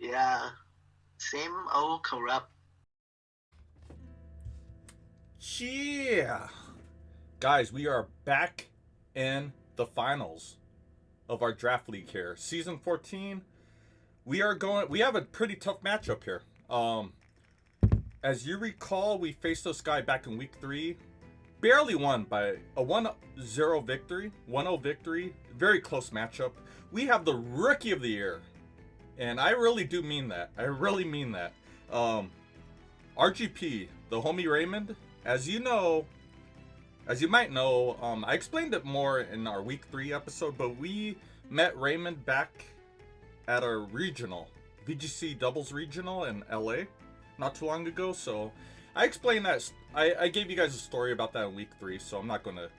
Yeah. Same old Kurupt. Yeah. Guys, we are back in the finals of our draft league here. Season 14. We have a pretty tough matchup here. As you recall, we faced this guy back in week 3. Barely won by a 1-0 victory. 1-0 victory. Very close matchup. We have the rookie of the year. And I really do mean that. I really mean that. RGP, the homie Raymund. As you might know, I explained it more in our week 3 episode, but we met Raymund back at our regional, VGC doubles regional in LA not too long ago. So I explained that. I gave you guys a story about that in week 3, so I'm not going to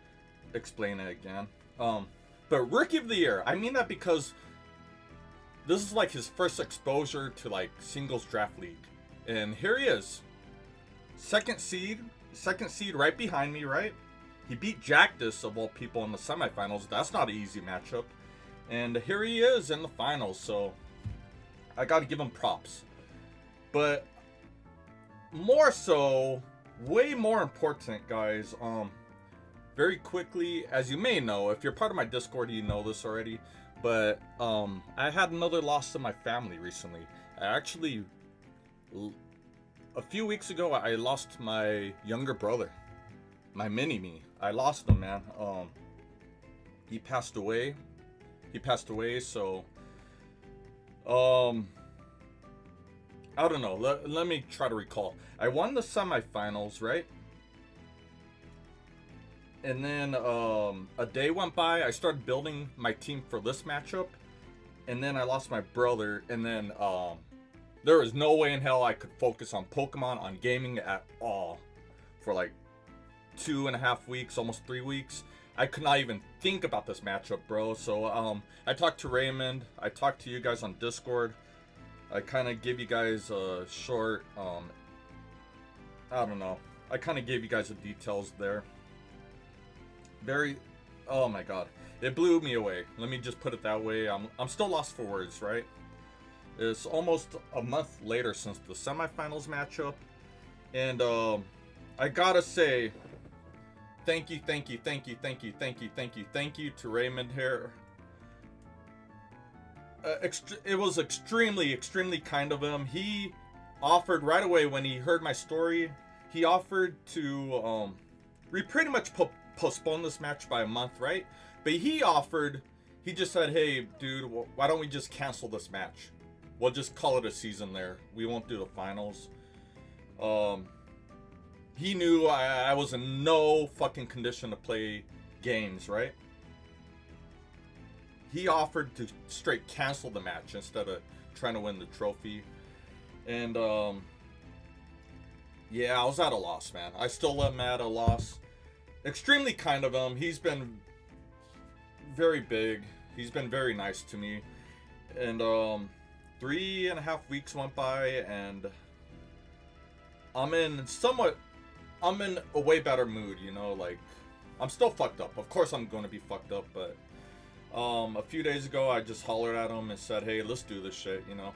explain it again. But rookie of the year, I mean that because this is like his first exposure to like singles draft league. And here he is. Second seed right behind me, right? He beat Jactus of all people in the semifinals. That's not an easy matchup. And here he is in the finals, so I gotta give him props. But more so, way more important, guys, very quickly, as you may know, if you're part of my Discord, you know this already, but I had another loss in my family recently. A few weeks ago, I lost my younger brother, my mini-me. I lost him, man. He passed away. So I don't know. Let me try to recall. I won the semifinals, right? And then a day went by. I started building my team for this matchup, and then I lost my brother. And then there was no way in hell I could focus on Pokemon, on gaming at all, for like 2.5 weeks, almost 3 weeks. I could not even think about this matchup, bro. So I talked to Raymund. I talked to you guys on Discord. I kind of give you guys a short, I don't know. I kind of gave you guys the details there. Oh my god. It blew me away. Let me just put it that way. I'm still lost for words, right? It's almost a month later since the semifinals matchup. And I gotta say, thank you to Raymund here. It was extremely kind of him. He offered right away when he heard my story. He offered to we pretty much postpone this match by a month, right? But he just said, hey dude, why don't we just cancel this match? We'll just call it a season there. We won't do the finals. He knew I was in no fucking condition to play games, right? He offered to straight cancel the match instead of trying to win the trophy. And yeah, I was at a loss, man. I still am at a loss. Extremely kind of him. He's been very big. He's been very nice to me. And 3.5 weeks went by, and I'm in a way better mood, you know, like, I'm still fucked up. Of course I'm going to be fucked up, but a few days ago I just hollered at him and said, hey, let's do this shit, you know.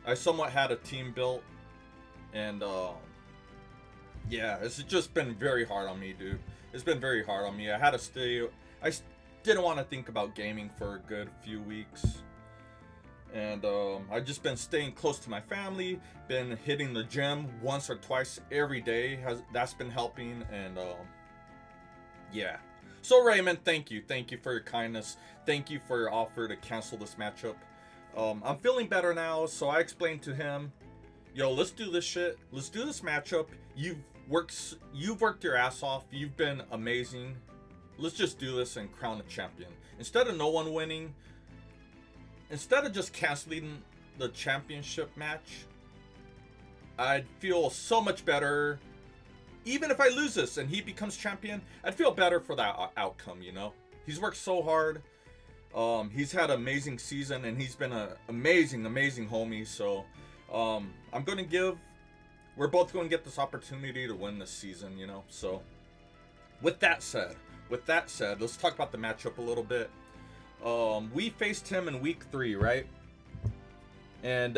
I somewhat had a team built, and yeah, it's just been very hard on me, dude. It's been very hard on me. I didn't want to think about gaming for a good few weeks. And I've just been staying close to my family, been hitting the gym once or twice every day. That's been helping, and yeah. So Raymund, thank you for your kindness. Thank you for your offer to cancel this matchup. I'm feeling better now, so I explained to him, yo, let's do this shit. Let's do this matchup. You've worked your ass off. You've been amazing. Let's just do this and crown a champion. Instead of no one winning, instead of just canceling the championship match, I'd feel so much better. Even if I lose this and he becomes champion, I'd feel better for that outcome, you know? He's worked so hard. He's had an amazing season, and he's been an amazing homie. So we're both going to get this opportunity to win this season, you know? So with that said, let's talk about the matchup a little bit. We faced him in week 3, right? And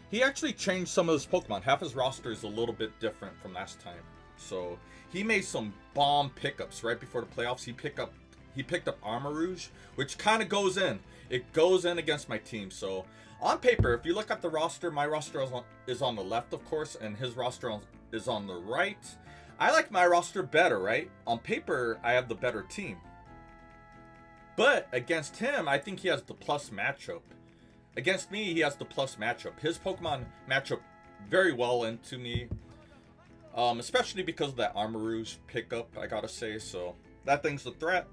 he actually changed some of his Pokemon. Half his roster is a little bit different from last time. So he made some bomb pickups right before the playoffs. He picked up Armarouge, which kind of goes in. It goes in against my team. So on paper, if you look at the roster, my roster is on the left, of course, and his roster is on the right. I like my roster better, right? On paper, I have the better team. But against him, I think he has the plus matchup. Against me, he has the plus matchup. His Pokemon match up very well into me. Especially because of that Armarouge pickup, I gotta say. So that thing's the threat.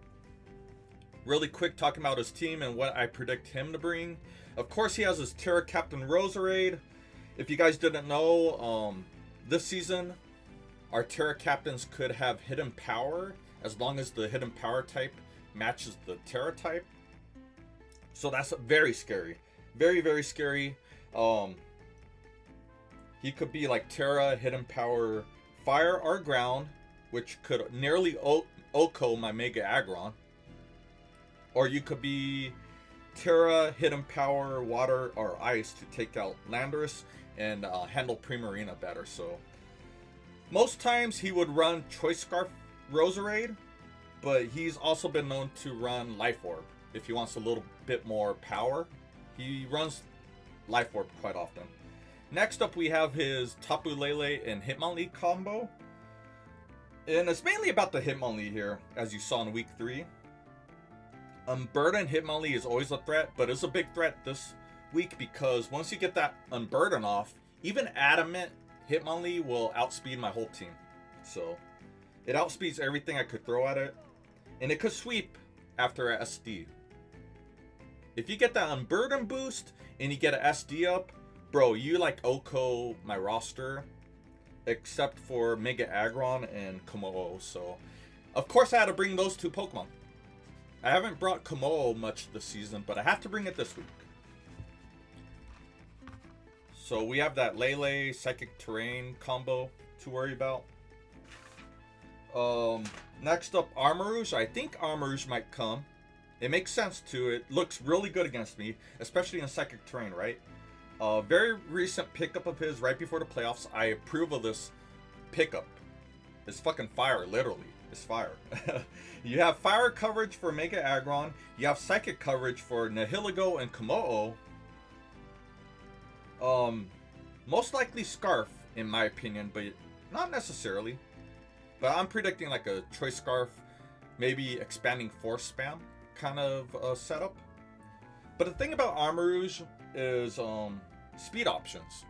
Really quick talking about his team and what I predict him to bring. Of course, he has his Terra Captain Roserade. If you guys didn't know, this season, our Terra Captains could have hidden power as long as the hidden power type matches the Terra type. So that's very scary. Very, very scary. He could be like Terra, hidden power, fire or ground, which could nearly OHKO my Mega Aggron. Or you could be Terra, hidden power, water, or ice to take out Landorus and handle Primarina better. So most times he would run Choice Scarf Roserade, but he's also been known to run Life Orb if he wants a little bit more power. He runs Life Orb quite often. Next up, we have his Tapu Lele and Hitmonlee combo. And it's mainly about the Hitmonlee here, as you saw in week 3. Unburden Hitmonlee is always a threat, but it's a big threat this week because once you get that Unburden off, even Adamant Hitmonlee will outspeed my whole team. So it outspeeds everything I could throw at it. And it could sweep after a SD. If you get that Unburden boost and you get an SD up, bro, you like OHKO my roster, except for Mega Aggron and Kommo-o. So, of course, I had to bring those two Pokemon. I haven't brought Kommo-o much this season, but I have to bring it this week. So we have that Lele Psychic Terrain combo to worry about. Next up, Armarouge. I think Armarouge might come. It makes sense too. It looks really good against me, especially in Psychic Terrain, right? Very recent pickup of his right before the playoffs. I approve of this pickup. It's fucking fire, literally. It's fire. You have fire coverage for Mega Aggron. You have psychic coverage for Nihilego and Kommo-o. Most likely Scarf, in my opinion, but not necessarily. But I'm predicting like a Choice Scarf, maybe expanding Force Spam kind of setup. But the thing about Armarouge is speed options.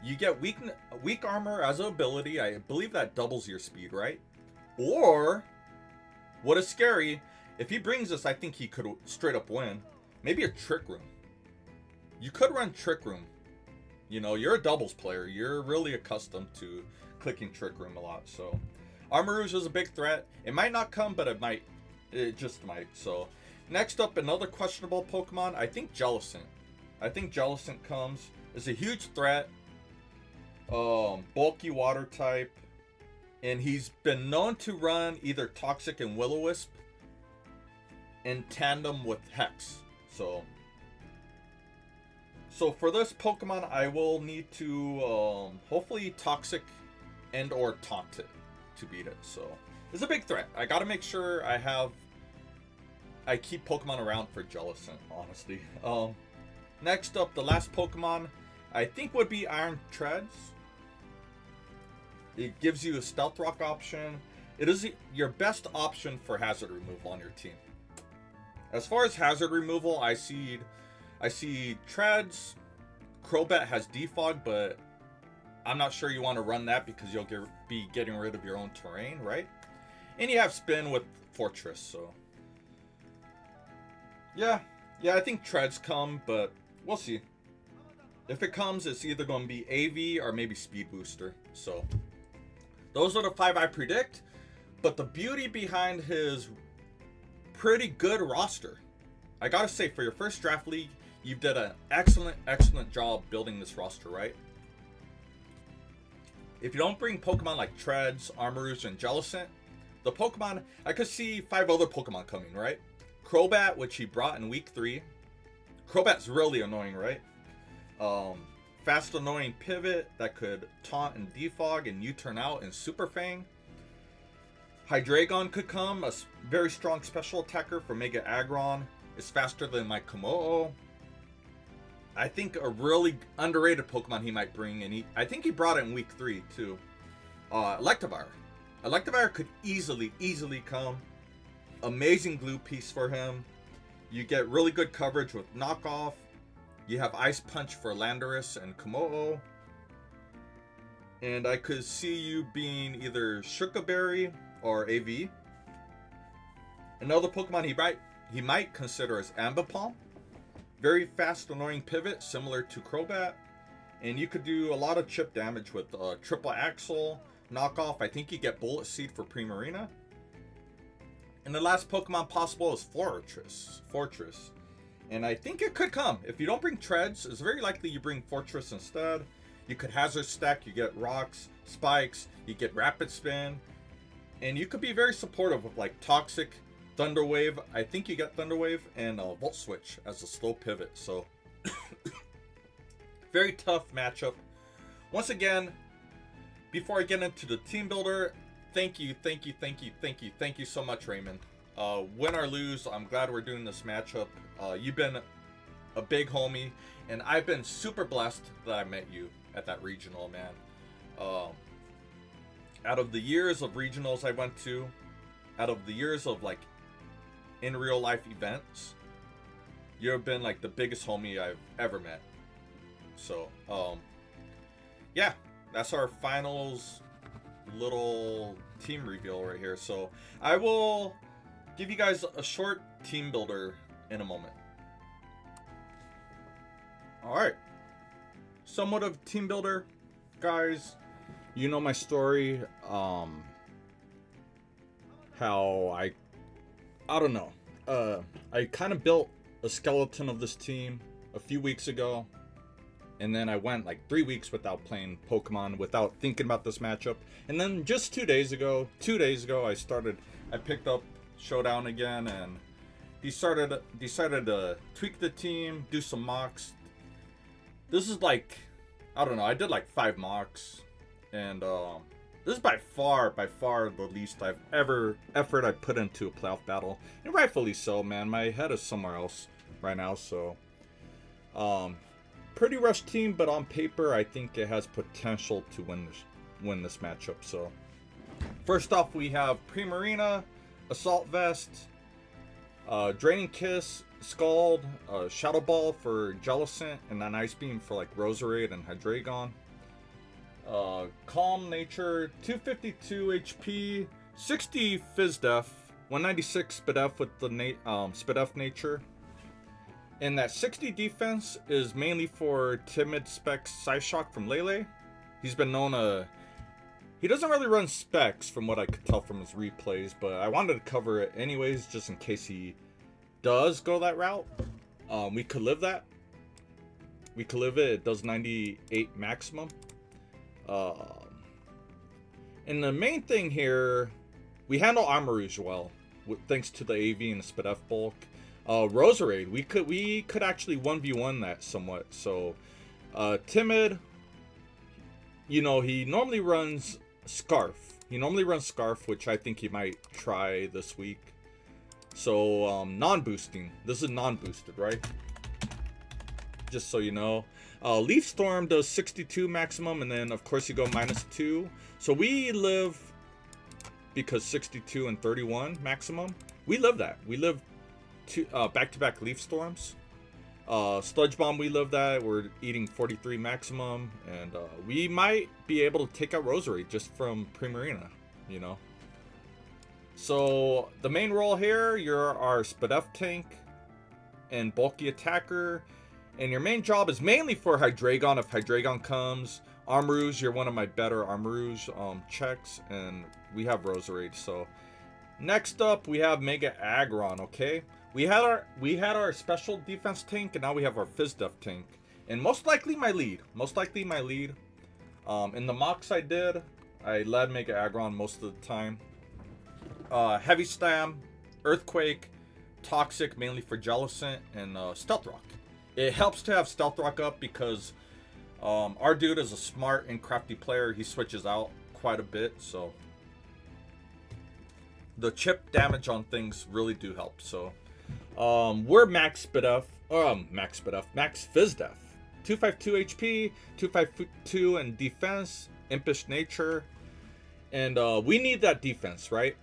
You get weak armor as an ability. I believe that doubles your speed, right? Or, what is scary, if he brings this, I think he could straight up win. Maybe a Trick Room. You could run Trick Room. You know, you're a doubles player. You're really accustomed to clicking Trick Room a lot. So, Armarouge is a big threat. It might not come, but it might. It just might. So, next up, another questionable Pokemon. I think Jellicent. I think Jellicent comes. It's a huge threat. Bulky water type. And he's been known to run either Toxic and Will-O-Wisp in tandem with Hex. So for this Pokemon, I will need to hopefully Toxic and or Taunt it to beat it. So it's a big threat. I gotta make sure I keep Pokemon around for Jellicent, honestly. Next up, the last Pokemon I think would be Iron Treads. It gives you a Stealth Rock option. It is your best option for hazard removal on your team. As far as hazard removal, I see Treads. Crobat has Defog, but I'm not sure you want to run that because you'll be getting rid of your own terrain, right? And you have Spin with Forretress, so yeah, I think Treads come, but we'll see. If it comes, it's either going to be AV or maybe Speed Booster. So those are the 5 I predict. But the beauty behind his pretty good roster, I gotta say, for your first draft league, you did an excellent job building this roster, right? If you don't bring Pokemon like Treads, Armarouge, and Jellicent, the Pokemon, I could see 5 other Pokemon coming, right? Crobat, which he brought in week 3. Crobat's really annoying, right? Fast annoying pivot that could taunt and defog and U-turn out in Super Fang. Hydreigon could come, a very strong special attacker for Mega Aggron. It's faster than my Kommo-o. I think a really underrated Pokemon he might bring, and I think he brought it in week 3 too. Electivire. Electivire could easily come. Amazing glue piece for him. You get really good coverage with knockoff. You have Ice Punch for Landorus and Kommo-o. And I could see you being either Shuka or AV. Another Pokemon he might consider is Ambipom. Very fast, annoying pivot, similar to Crobat. And you could do a lot of chip damage with Triple Axle, knockoff. I think you get Bullet Seed for Primarina. And the last Pokemon possible is Forretress. And I think it could come. If you don't bring Treads, it's very likely you bring Forretress instead. You could Hazard Stack, you get Rocks, Spikes, you get Rapid Spin. And you could be very supportive of like Toxic, Thunder Wave. I think you get Thunder Wave and Volt Switch as a slow pivot. So, very tough matchup. Once again, before I get into the team builder, thank you so much, Raymond. Win or lose, I'm glad we're doing this matchup. You've been a big homie, and I've been super blessed that I met you at that regional, man. Out of the years of regionals I went to, out of the years of like in real life events, you've been like the biggest homie I've ever met. So, yeah, that's our finals little team reveal right here. So I will give you guys a short team builder in a moment. Alright, somewhat of team builder, guys. You know my story, how I don't know, I kind of built a skeleton of this team a few weeks ago, and then I went like 3 weeks without playing Pokemon, without thinking about this matchup, and then just 2 days ago, I picked up Showdown again, and decided to tweak the team, do some mocks. This is like, I don't know, I did like 5 mocks, and this is by far the least effort I've put into a playoff battle, and rightfully so, man. My head is somewhere else right now, so pretty rushed team, but on paper I think it has potential to win this matchup. So first off, we have Primarina, Assault Vest, Draining Kiss, Scald, Shadow Ball for Jellicent, and then Ice Beam for like Roserade and Hydreigon. Calm Nature, 252 HP, 60 Fizz Def, 196 Spidef with the Spidef Nature. And that 60 defense is mainly for Timid Specs Psyshock from Lele. He's been known he doesn't really run Specs from what I could tell from his replays, but I wanted to cover it anyways just in case he does go that route. We could live that. We could live it. It does 98 maximum. And the main thing here, we handle Armarouge well, thanks to the AV and the Spidef bulk. Roserade, we could actually 1v1 that somewhat. So, Timid, you know, he normally runs Scarf. Which I think he might try this week. So, non-boosting. This is non-boosted, right? Just so you know. Leaf Storm does 62 maximum, and then of course you go -2. So we live, because 62 and 31 maximum, we live that. We live back-to-back Leaf Storms. Sludge Bomb, we live that. We're eating 43 maximum, and we might be able to take out Roserade just from Primarina, you know. So the main role here, you're our Spidef tank and bulky attacker. And your main job is mainly for Hydreigon if Hydreigon comes. Armarouge, you're one of my better Armarouge checks. And we have Roserade. So next up, we have Mega Aggron, okay? We had our special defense tank, and now we have our Fizdef tank. And most likely my lead. In the mocks I did, I led Mega Aggron most of the time. Heavy Slam, Earthquake, Toxic, mainly for Jellicent, and Stealth Rock. It helps to have Stealth Rock up because our dude is a smart and crafty player. He switches out quite a bit, so the chip damage on things really do help. So we're max Fizz Def. 252 HP, 252 in defense, impish nature, and we need that defense, right?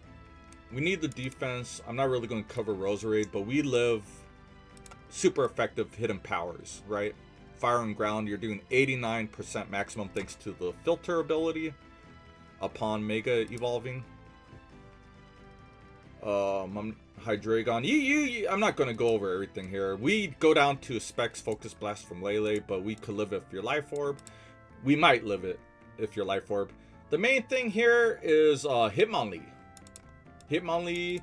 We need the defense. I'm not really going to cover Roserade, but we live super effective hidden powers, right? Fire and ground, you're doing 89% maximum thanks to the filter ability upon mega evolving. Hydreigon. I'm not going to go over everything here. We go down to Specs Focus Blast from Lele, but we could live it if you're Life Orb. We might live it if you're Life Orb. The main thing here is Hitmonlee. Hitmonlee,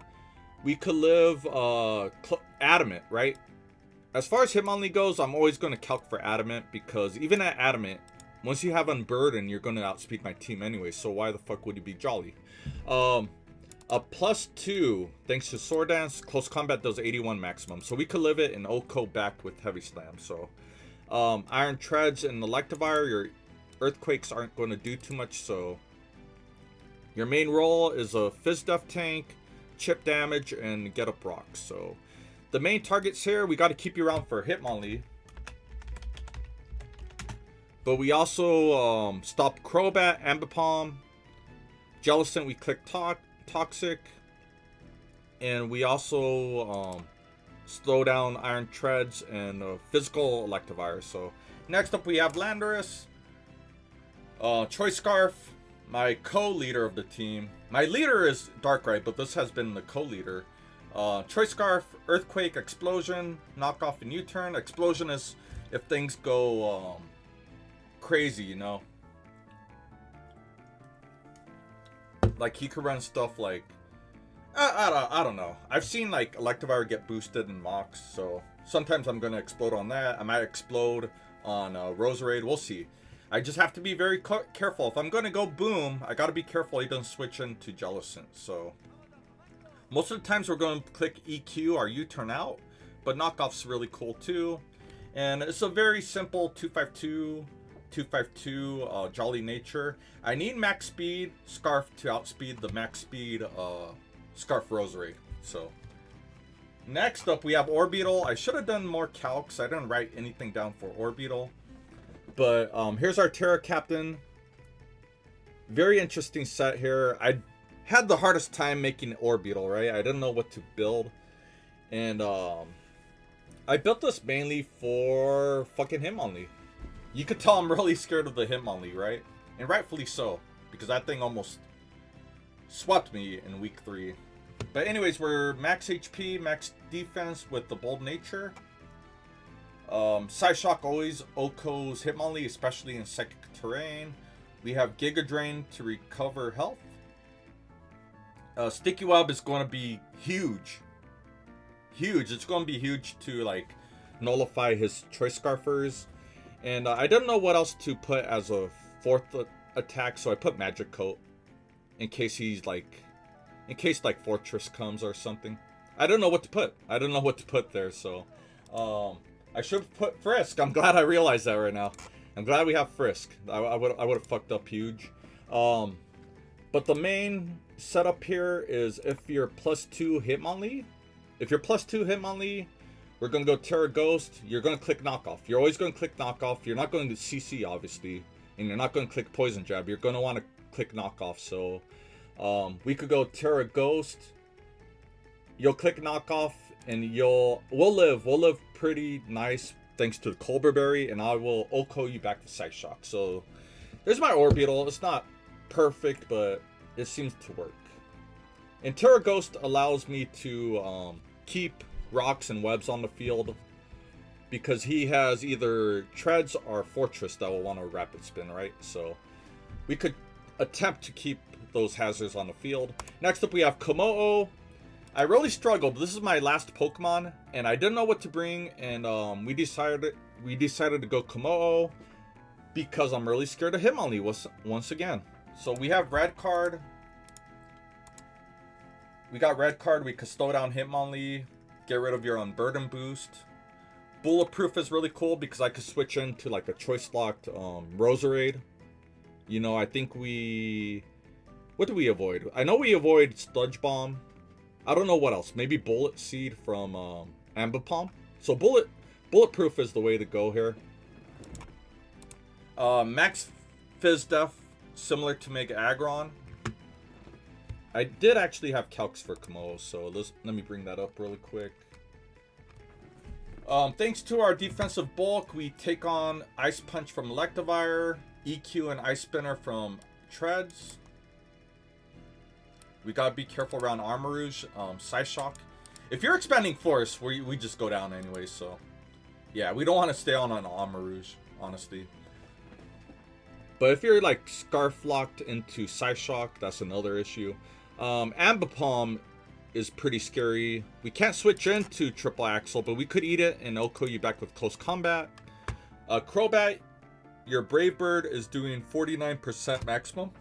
we could live Adamant, right? As far as Hitmonlee goes, I'm always going to calc for Adamant because even at Adamant, once you have Unburden, you're going to outspeed my team anyway, so why the fuck would you be jolly? A +2, thanks to Sword Dance, Close Combat does 81 maximum. So we could live it in OHKO backed with Heavy Slam. So Iron Treads and Electivire, your Earthquakes aren't going to do too much. So your main role is a Fizz Def tank, chip damage, and get up rocks. So the main targets here, we got to keep you around for Hitmonlee. But we also stop Crobat, Ambipom, Jellicent, we click Toxic, and we also slow down Iron Treads and physical Electivire. So next up we have Landorus, Choice Scarf, my co-leader of the team. My leader is Darkrai, but this has been the co-leader. Choice Scarf, Earthquake, Explosion, Knock Off, and U-Turn. Explosion is if things go crazy, you know. Like he could run stuff like I don't know. I've seen like Electivire get boosted in mocks, so sometimes I'm gonna explode on that. I might explode on Roserade. We'll see. I just have to be very careful. If I'm gonna go boom, I gotta be careful he doesn't switch into Jellicent. So most of the times we're going to click EQ or U-turn out, but knockoff's really cool too. And it's a very simple 252 jolly nature. I need max speed Scarf to outspeed the max speed Scarf Roserade. So next up we have Orbeetle. I should have done more calcs. I didn't write anything down for Orbeetle. But here's our Terra Captain. Very interesting set here. I had the hardest time making Orbeetle, right? I didn't know what to build. And I built this mainly for fucking Hitmonlee. You could tell I'm really scared of the Hitmonlee, right? And rightfully so, because that thing almost swept me in week 3. But anyways, we're max HP, max defense with the bold nature. Psyshock always OHKOs Hitmonlee, especially in psychic terrain. We have Giga Drain to recover health. Sticky Web is going to be huge. Huge. It's going to be huge to like nullify his Choice Scarfers. And I didn't know what else to put as a 4th attack, so I put Magic Coat in case he's like, in case like Forretress comes or something. I don't know what to put. I don't know what to put there, so I should have put Frisk. I'm glad I realized that right now. I'm glad we have Frisk. I would have fucked up huge. But the main setup here is if you're +2 Hitmonlee. If you're +2 Hitmonlee, we're going to go Terra Ghost. You're going to click Knockoff. You're always going to click Knockoff. You're not going to CC, obviously. And you're not going to click Poison Jab. You're going to want to click Knockoff. So we could go Terra Ghost. You'll click Knockoff. And we'll live pretty nice thanks to the Colbur Berry. And I will OHKO you back with Psyshock. So there's my Orbeetle. It's not perfect, but it seems to work. And Terra Ghost allows me to keep rocks and webs on the field because he has either Treads or Forretress that will want to rapid spin, right? So we could attempt to keep those hazards on the field. Next up we have Kommo-o. I really struggled. This is my last Pokemon and I didn't know what to bring, and we decided to go Kommo-o because I'm really scared of Hitmonlee once again. So we have red card. We got red card. We could slow down Hitmonlee. Get rid of your Unburden boost. Bulletproof is really cool because I could switch into like a choice locked Roserade. You know, I think we... What do we avoid? I know we avoid Sludge Bomb. I don't know what else. Maybe Bullet Seed from Ambipom. So Bulletproof is the way to go here. Max Fizz Def, similar to Mega Aggron. I did actually have calcs for Kommo-o, so let me bring that up really quick. Thanks to our defensive bulk, we take on Ice Punch from Electivire, EQ and Ice Spinner from Treads. We gotta be careful around Armarouge, Psyshock. If you're expanding Force, we just go down anyway, so... Yeah, we don't want to stay on an Armarouge, honestly. But if you're like Scarf locked into Psyshock, that's another issue. Ambipom is pretty scary. We can't switch into Triple Axle, but we could eat it and it'll kill you back with Close Combat. Crobat, your Brave Bird is doing 49% maximum.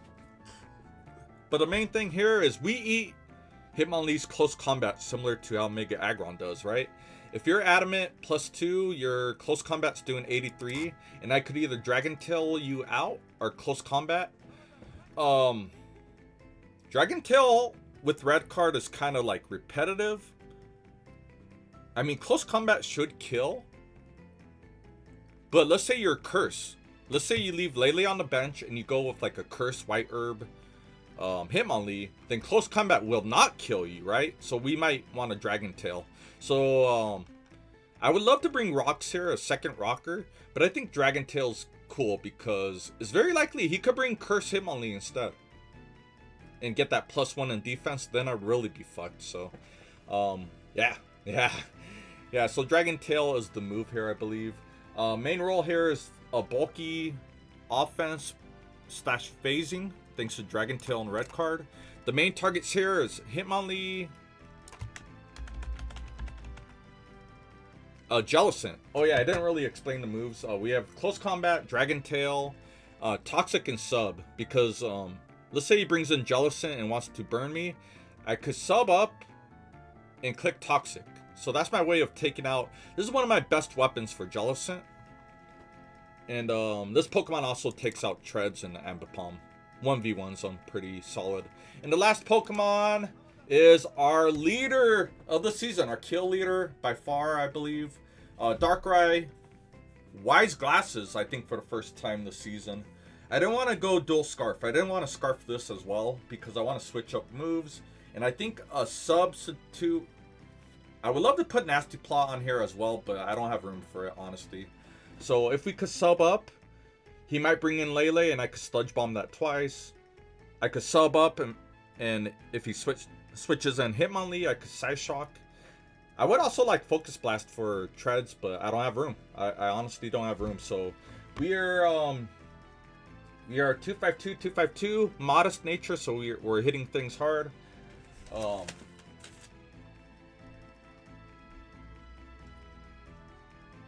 But the main thing here is we eat Hitmonlee's Close Combat similar to how Mega Aggron does, right? If you're Adamant +2, your Close Combat's doing 83, and I could either Dragon Tail you out or Close Combat. Dragon Tail with red card is kind of like repetitive. I mean, Close Combat should kill. But let's say you're Curse. Let's say you leave Lele on the bench and you go with like a Curse White Herb Hitmonlee, then Close Combat will not kill you, right? So we might want a Dragon Tail. So I would love to bring Rocks here, a second rocker, but I think Dragon Tail's cool because it's very likely he could bring Curse Hitmonlee instead and get that +1 in defense. Then I'd really be fucked. So yeah. So Dragon Tail is the move here, I believe. Main role here is a bulky offense / phasing, thanks to Dragon Tail and red card. The main targets here is Hitmonlee, Jellicent. Oh yeah, I didn't really explain the moves. We have Close Combat, Dragon Tail, Toxic, and Sub. Because let's say he brings in Jellicent and wants to burn me, I could sub up and click Toxic. So that's my way of taking out. This is one of my best weapons for Jellicent. And this Pokemon also takes out Treads and Ambipom. 1v1, so I'm pretty solid. And the last Pokemon is our leader of the season, our kill leader by far, I believe. Darkrai, Wise Glasses, I think for the first time this season. I didn't want to go dual Scarf. I didn't want to Scarf this as well because I want to switch up moves. And I think a substitute, I would love to put Nasty Claw on here as well, but I don't have room for it, honestly. So if we could sub up, he might bring in Lele and I could Sludge Bomb that twice. I could sub up and if he switches in Hitmonlee, I could Psyshock. I would also like Focus Blast for Treads, but I don't have room. I honestly don't have room. So we are 252, 252, modest nature, so we're hitting things hard.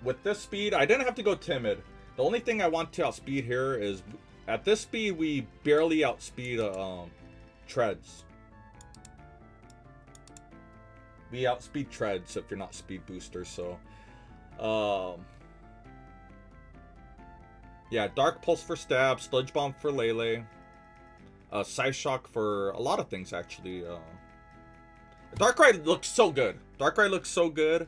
With this speed, I didn't have to go timid. The only thing I want to outspeed here is at this speed we barely outspeed Treads. We outspeed Treads if you're not speed booster, so yeah, Dark Pulse for stab, Sludge Bomb for Lele, Psyshock for a lot of things actually. Darkrai looks so good. Darkrai looks so good.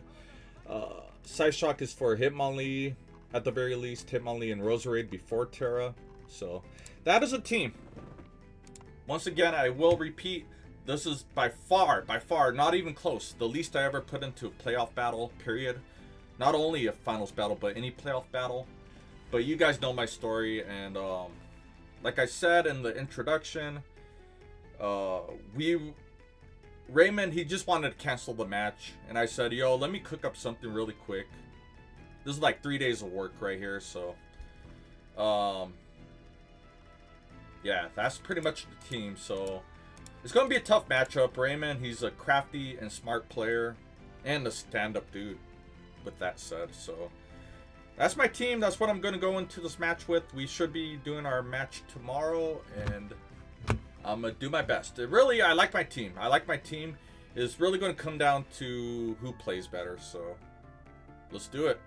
Psyshock is for Hitmonlee at the very least, Hitmonlee and Roserade before Terra. So that is a team. Once again, I will repeat, this is by far, not even close, the least I ever put into a playoff battle, period. Not only a finals battle, but any playoff battle. But you guys know my story, and like I said in the introduction, Raymond, he just wanted to cancel the match, and I said, yo, let me cook up something really quick. This is like 3 days of work right here, so yeah, that's pretty much the team. So it's gonna be a tough matchup. Raymond, he's a crafty and smart player and a stand-up dude, with that said. So that's my team. That's what I'm gonna go into this match with. We should be doing our match tomorrow, and I'm gonna do my best. Really, I like my team. I like my team. It's really gonna come down to who plays better, so let's do it.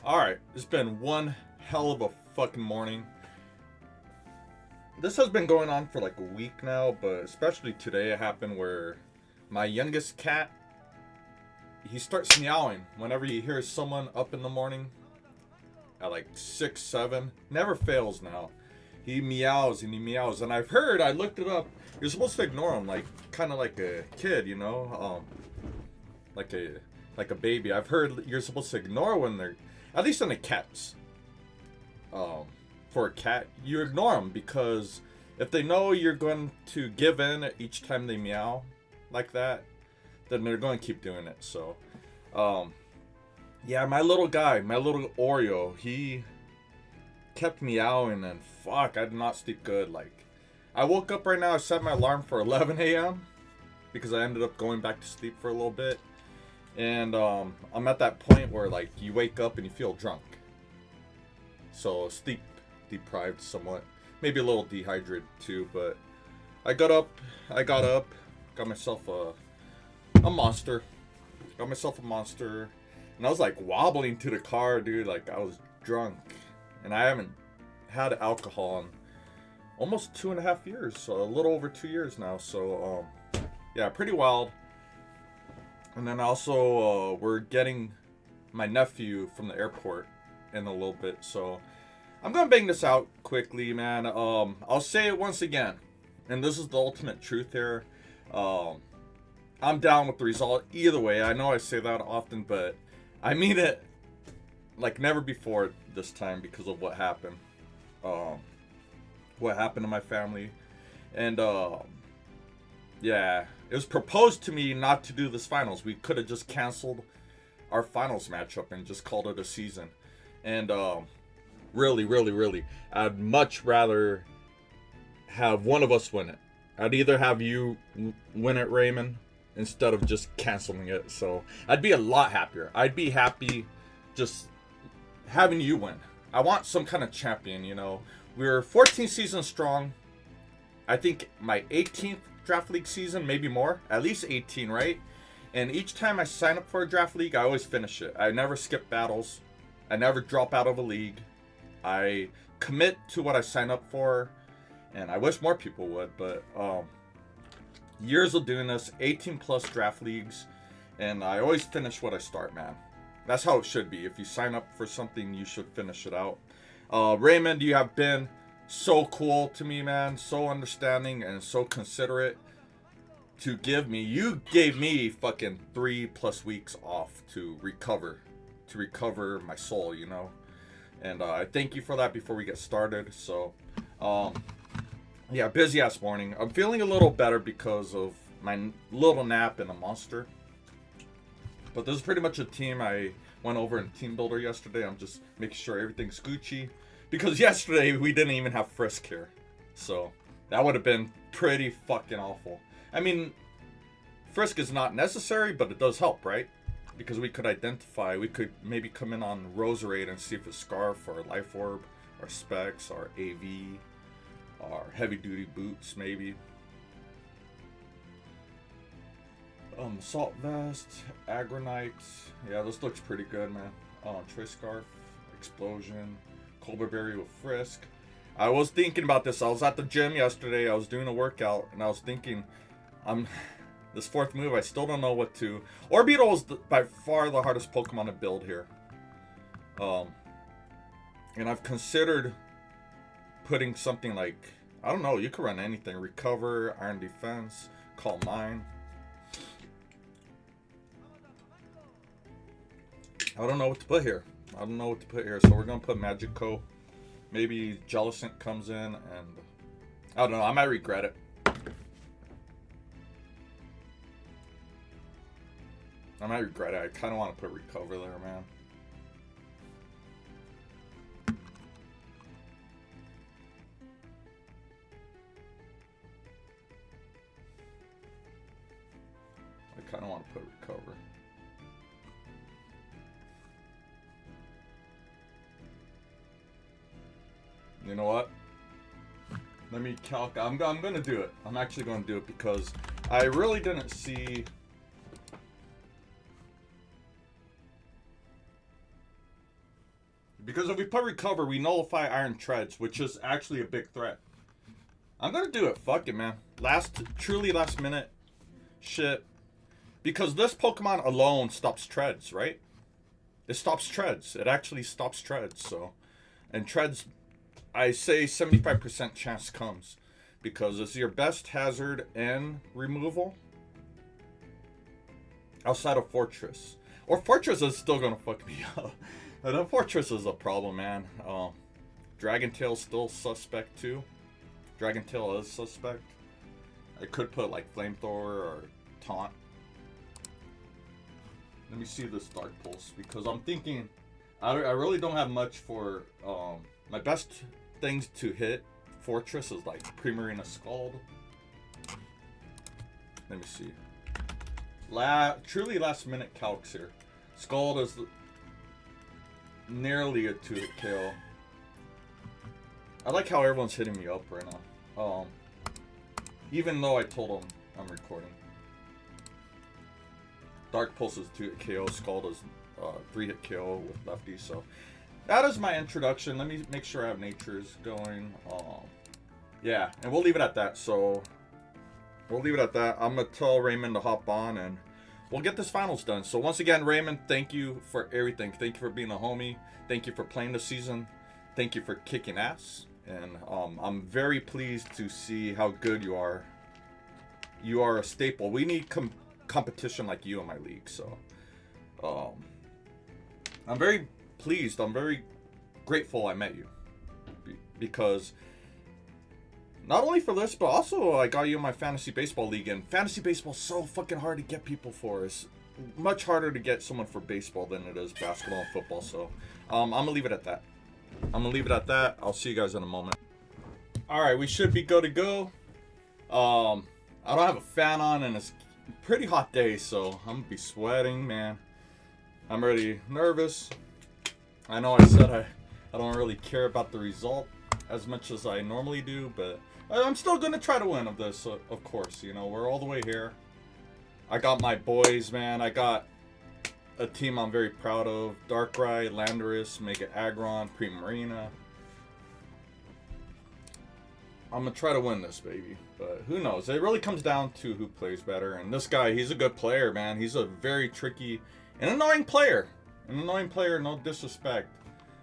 Alright, it's been one hell of a fucking morning. This has been going on for like a week now, but especially today it happened where my youngest cat, he starts meowing whenever he hears someone up in the morning at like 6, 7. Never fails now. He meows and he meows. And I've heard, I looked it up, you're supposed to ignore him, like kind of like a kid, you know? Like a baby. I've heard you're supposed to ignore when they're, at least in the cats. For a cat, you ignore them because if they know you're going to give in each time they meow like that, then they're going to keep doing it. So, yeah, my little guy, my little Oreo, he kept meowing and fuck, I did not sleep good. Like, I woke up right now, I set my alarm for 11 a.m. because I ended up going back to sleep for a little bit. And I'm at that point where like you wake up and you feel drunk. So sleep deprived somewhat. Maybe a little dehydrated too, but I got up, got myself a monster. Got myself a monster. And I was like wobbling to the car, dude, like I was drunk. And I haven't had alcohol in almost 2.5 years, so a little over 2 years now. So yeah, pretty wild. And then also we're getting my nephew from the airport in a little bit, so I'm gonna bang this out quickly, man. I'll say it once again, and this is the ultimate truth here. I'm down with the result either way. I know I say that often, but I mean it like never before this time because of what happened. What happened to my family, and yeah, it was proposed to me not to do this finals. We could have just canceled our finals matchup and just called it a season. And really, I'd much rather have one of us win it. I'd either have you win it, Raymond, instead of just canceling it. So I'd be a lot happier. I'd be happy just having you win. I want some kind of champion, you know. We're 14 seasons strong. I think my 18th draft league season, maybe more, at least 18, right? And each time I sign up for a draft league, I always finish it. I never skip battles. I never drop out of a league. I commit to what I sign up for, and I wish more people would, but years of doing this, 18 plus draft leagues, and I always finish what I start, man. That's how it should be. If you sign up for something, you should finish it out. Raymond, you have been so cool to me, man. So understanding and so considerate to give me. You gave me fucking 3+ weeks off to recover my soul, you know. And I thank you for that before we get started. So, yeah, busy ass morning. I'm feeling a little better because of my little nap and a monster. But this is pretty much a team. I went over in Team Builder yesterday. I'm just making sure everything's Gucci. Because yesterday we didn't even have Frisk here. So that would have been pretty fucking awful. I mean, Frisk is not necessary, but it does help, right? Because we could identify, we could maybe come in on Roserade and see if it's Scarf or Life Orb or Specs or AV or Heavy Duty Boots, maybe. Assault Vest, Aggronite. Yeah, this looks pretty good, man. Choice Scarf, Explosion, Colbur Berry with Frisk. I was thinking about this. I was at the gym yesterday. I was doing a workout, and I was thinking, this fourth move, I still don't know what to. Orbeetle is by far the hardest Pokemon to build here. And I've considered putting something like, I don't know, you could run anything. Recover, Iron Defense, Calm Mind. I don't know what to put here. So we're going to put Magico. Maybe Jellicent comes in and I don't know. I might regret it. I kind of want to put Recover there, man. I kind of want to put Recover. You know what? Let me I'm going to do it. I'm actually going to do it because I really didn't see... Because if we put Recover, we nullify Iron Treads, which is actually a big threat. I'm gonna do it. Fuck it, man. Truly last minute shit. Because this Pokemon alone stops Treads, right? It stops Treads. It actually stops Treads, so. And Treads, I say 75% chance comes. Because it's your best hazard and removal. Outside of Forretress. Or Forretress is still gonna fuck me up. The Forretress is a problem, man. Dragon Tail's still suspect too. Dragon Tail is suspect. I could put like Flamethrower or Taunt. Let me see this Dark Pulse because I'm thinking I really don't have much for my best things to hit Forretress is like Primarina Scald. Let me see. Truly last minute calcs here. Scald is nearly a 2-hit KO. I like how everyone's hitting me up right now. Even though I told them I'm recording. Dark Pulse is 2-hit KO. Scald is 3-hit KO with lefty. So that is my introduction. Let me make sure I have Nature's going. Yeah, and we'll leave it at that. So we'll leave it at that. I'm gonna tell Raymond to hop on and we'll get this finals done. So once again, Raymond, thank you for everything. Thank you for being a homie. Thank you for playing the season. Thank you for kicking ass. And I'm very pleased to see how good you are. You are a staple. We need competition like you in my league. So I'm very pleased. I'm very grateful I met you. Because not only for this, but also I got you in my fantasy baseball league. And fantasy baseball is so fucking hard to get people for. It's much harder to get someone for baseball than it is basketball and football. So I'm going to leave it at that. I'll see you guys in a moment. Alright, we should be good to go. I don't have a fan on and it's a pretty hot day. So I'm going to be sweating, man. I'm already nervous. I know I said I don't really care about the result as much as I normally do, but I'm still going to try to win of this, of course. You know, we're all the way here. I got my boys, man. I got a team I'm very proud of. Darkrai, Landorus, Mega Aggron, Primarina. I'm going to try to win this, baby. But who knows? It really comes down to who plays better. And this guy, he's a good player, man. He's a very tricky and annoying player. No disrespect.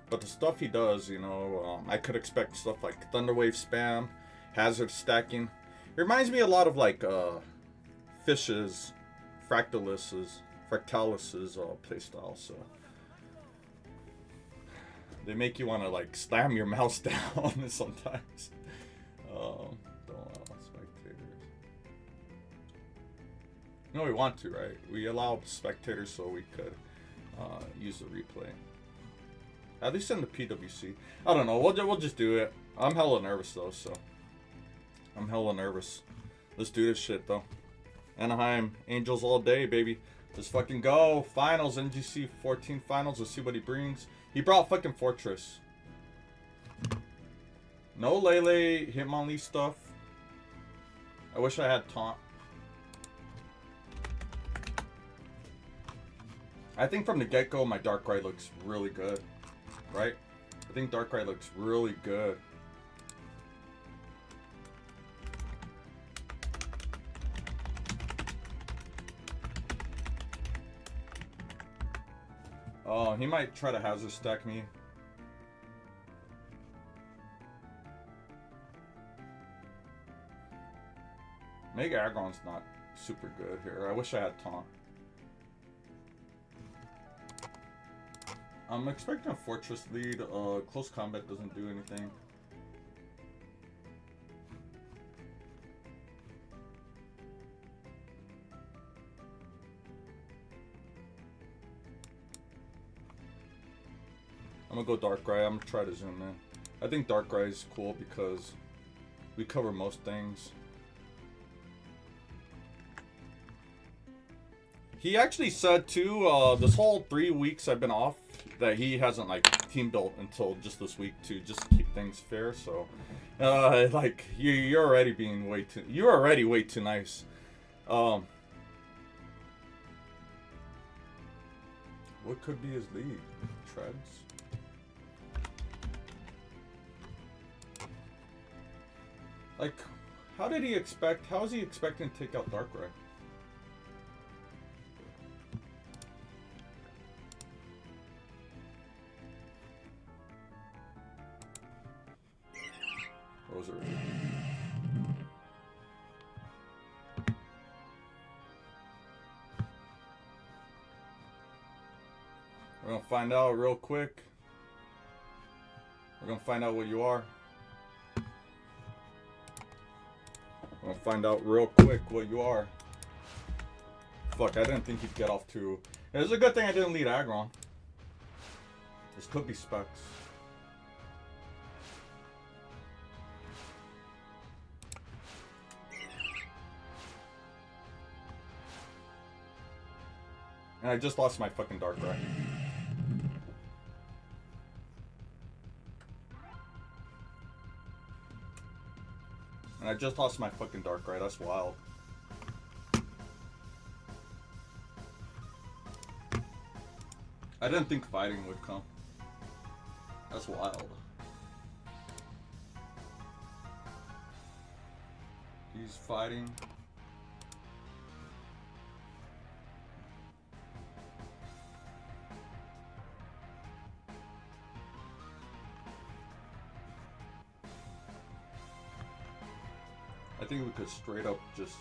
But the stuff he does, you know, I could expect stuff like Thunderwave spam, hazard stacking. It reminds me a lot of like Fish's, Fractalis's playstyle. So they make you want to like slam your mouse down sometimes. Don't allow spectators. No, we want to, right? We allow spectators so we could use the replay. At least in the PWC. I don't know. We'll just do it. I'm hella nervous though, so. I'm hella nervous. Let's do this shit though. Anaheim, Angels all day, baby. Let's fucking go. Finals, NGC 14 finals. Let's see what he brings. He brought fucking Forretress. No Lele, Hitmonlee stuff. I wish I had Taunt. I think from the get-go, my Darkrai looks really good. Right? I think Darkrai looks really good. Oh, he might try to hazard stack me. Mega Aggron's not super good here. I wish I had Taunt. I'm expecting a Forretress lead. Close combat doesn't do anything. I'm gonna go Darkrai. I'm gonna try to zoom in. I think Darkrai is cool because we cover most things. He actually said too, this whole 3 weeks I've been off, that he hasn't like team built until just this week to just keep things fair. So, like you're already being you're already way too nice. What could be his lead? Treads. Like, how is he expecting to take out Darkrai? Roserade. We're gonna find out real quick. We're gonna find out what you are. We're gonna find out real quick what you are. Fuck, I didn't think you'd get off too. It's a good thing I didn't lead Aggron. This could be Specs. And I just lost my fucking Darkrai. And I just lost my fucking Darkrai. That's wild. I didn't think fighting would come. That's wild. He's fighting. I think we could straight up just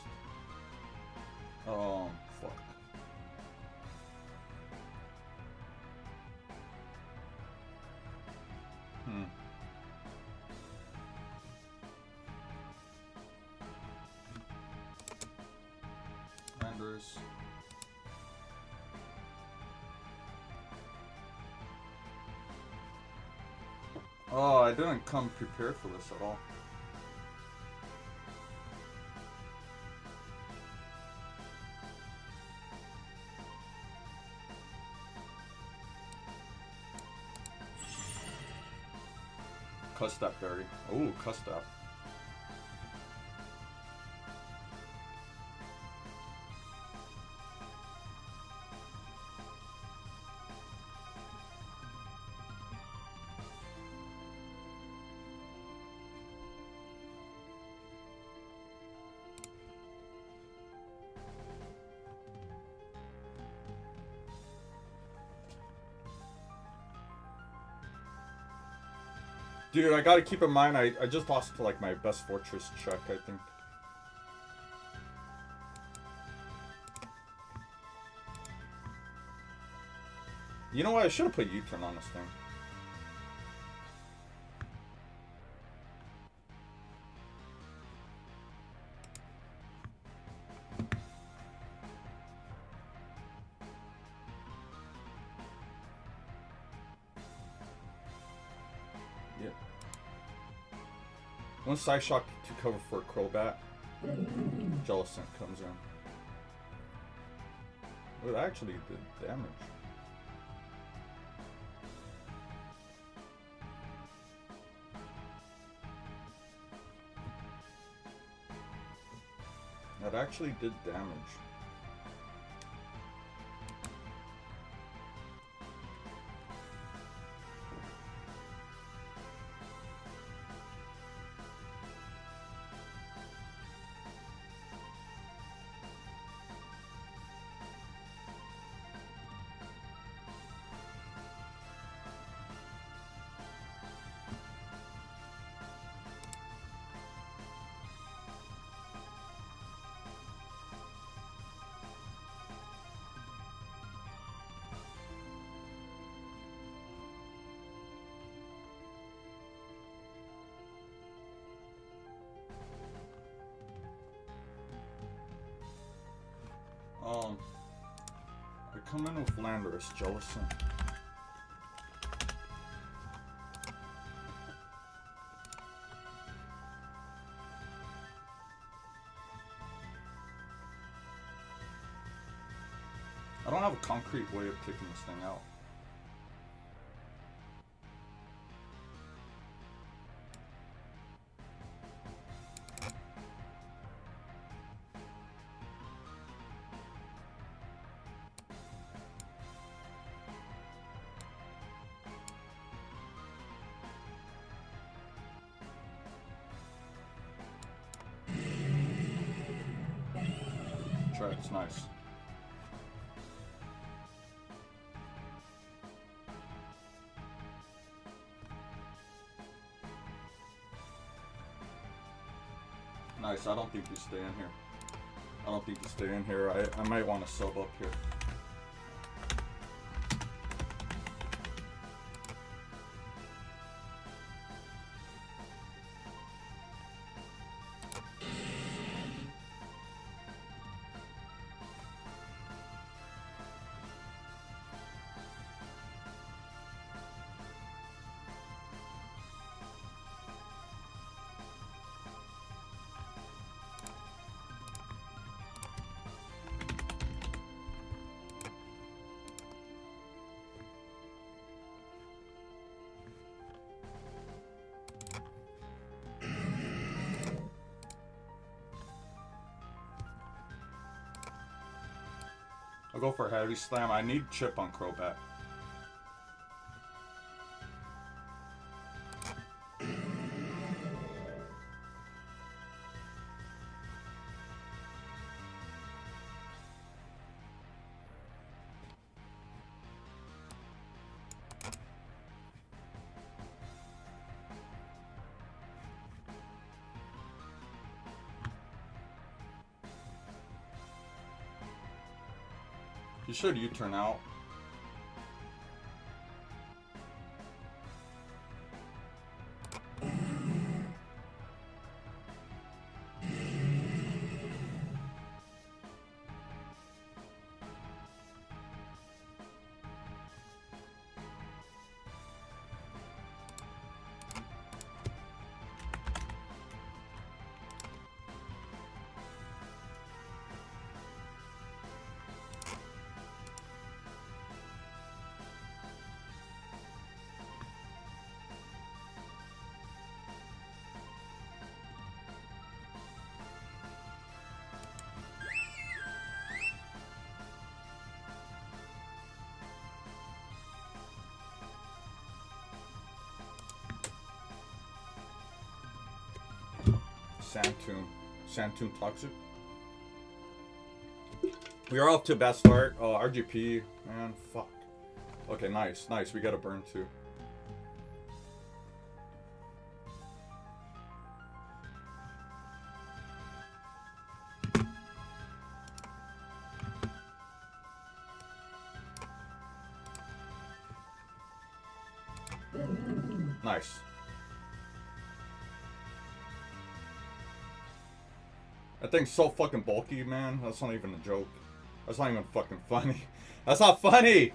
fuck. Landorus. Oh, I didn't come prepared for this at all. Custap berry. Oh, Custap. Dude, I gotta keep in mind, I just lost to like my best Forretress check, I think. You know what? I should have put U-turn on this thing. Yeah. Once Psyshock to cover for Crobat, Jellicent comes in. It actually did damage. That actually did damage. I come in with Landorus, Jellicent. I don't have a concrete way of taking this thing out. Forretress, nice. Nice, I don't think you stay in here. I don't think you stay in here. I might want to sub up here. I'll go for a heavy slam. I need chip on Crobat. You should U-turn out. Santoon Toxic. We are off to a bad start. Oh, RGP, man, fuck. Okay, nice. We got a burn too. Nice. That thing's so fucking bulky, man. That's not even a joke. That's not even fucking funny. That's not funny!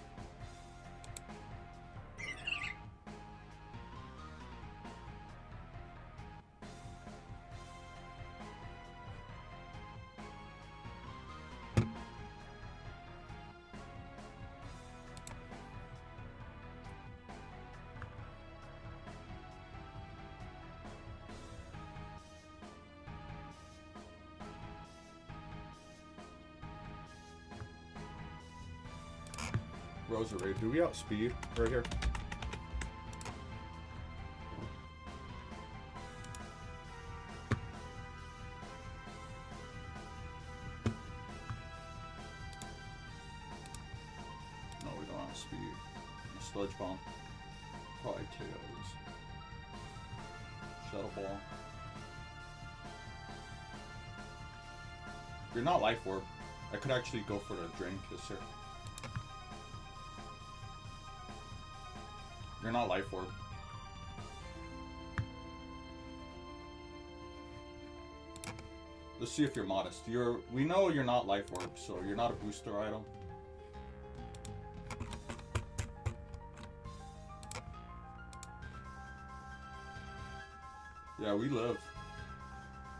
Roserade. Do we outspeed right here? No, we don't outspeed. Sludge Bomb. Probably KOs. Shuttle Ball. You're not Life Orb. I could actually go for the Drain Kiss here. You're not Life Orb. Let's see if you're modest. We know you're not Life Orb, so you're not a booster item. Yeah, we live.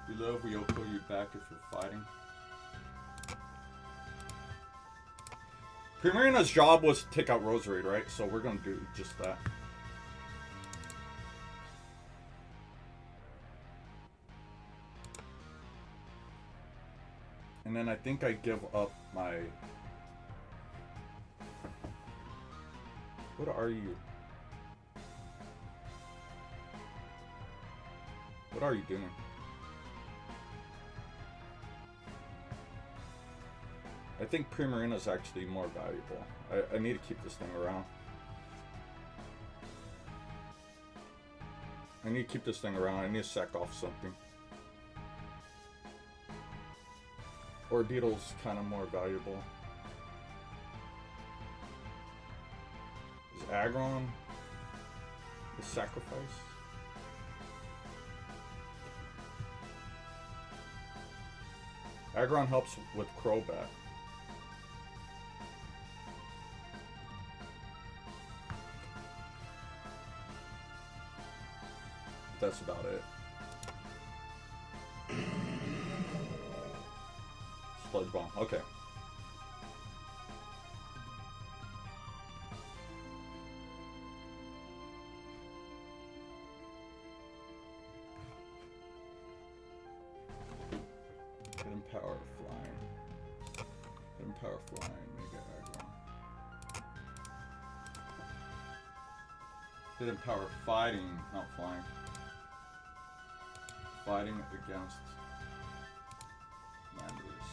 We live, we Oko you back if you're fighting. Primarina's job was to take out Roserade, right? So we're gonna do just that. And then I think I give up my... What are you? What are you doing? I think Primarina is actually more valuable. I need to keep this thing around. I need to keep this thing around. I need to sack off something. Orbeetle's kind of more valuable. Is Aggron the sacrifice? Aggron helps with Crobat. That's about it. Sludge Bomb, okay. Hidden Power Flying. Hidden Power Flying, Mega Aggron. Hidden Power Fighting, not Flying. Fighting against Landorus.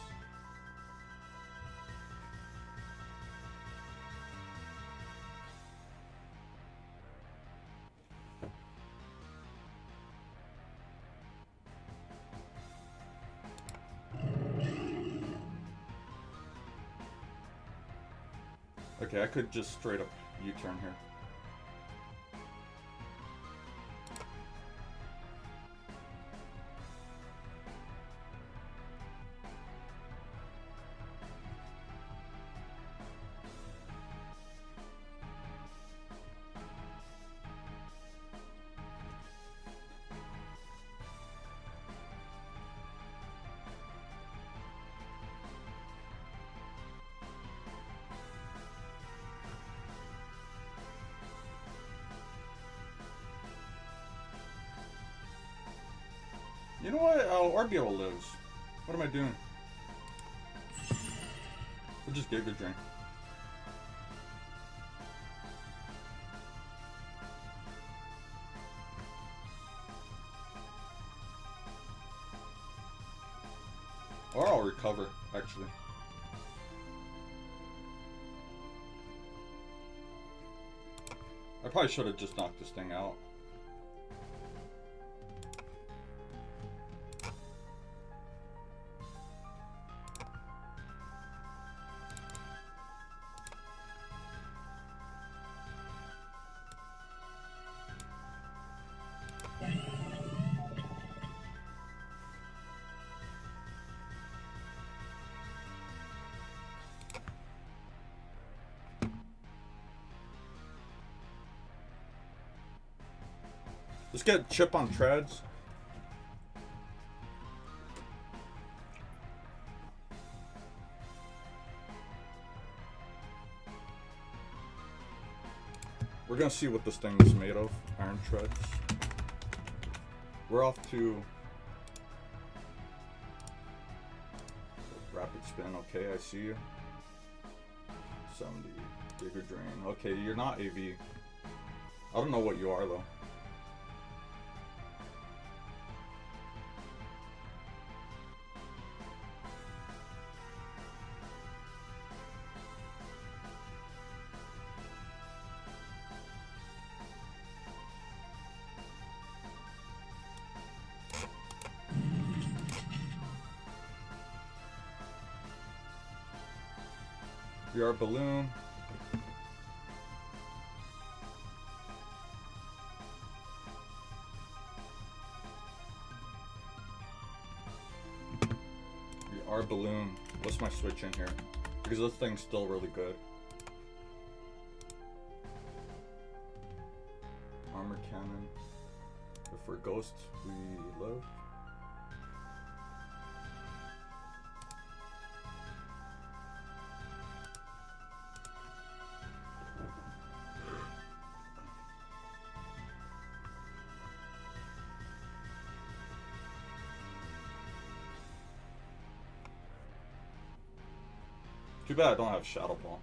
Okay, I could just straight up U-turn here. You know what? Oh, Orbeetle lives. What am I doing? I just gave it a drink. Or I'll recover, actually. I probably should have just knocked this thing out. Let's get Chip on treads. We're gonna see what this thing is made of. Iron treads. We're off to rapid spin. Okay, I see you. 70. Bigger drain. Okay, you're not AV. I don't know what you are though. We are balloon. We are balloon. What's my switch in here? Because this thing's still really good. Armor cannon. If we're ghost, we live. Too bad I don't have Shadow Ball.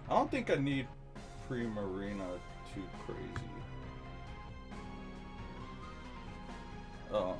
I don't think I need Primarina too crazy. Um,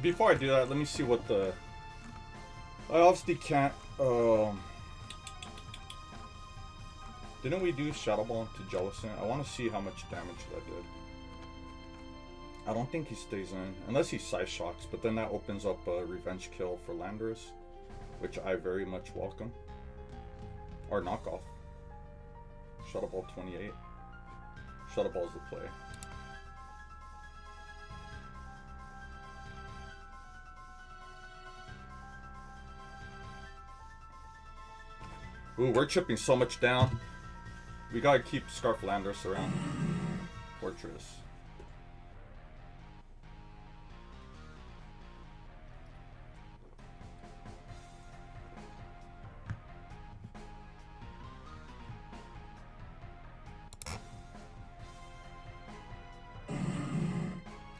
Before I do that, let me see what the... I obviously can't... Didn't we do Shadow Ball to Jellicent? I want to see how much damage that did. I don't think he stays in, unless he Side Shocks, but then that opens up a revenge kill for Landorus, which I very much welcome. Or knockoff. Shadow Ball 28. Shadow Ball's the play. Ooh, we're chipping so much down. We gotta keep Scarf Landorus around. Forretress.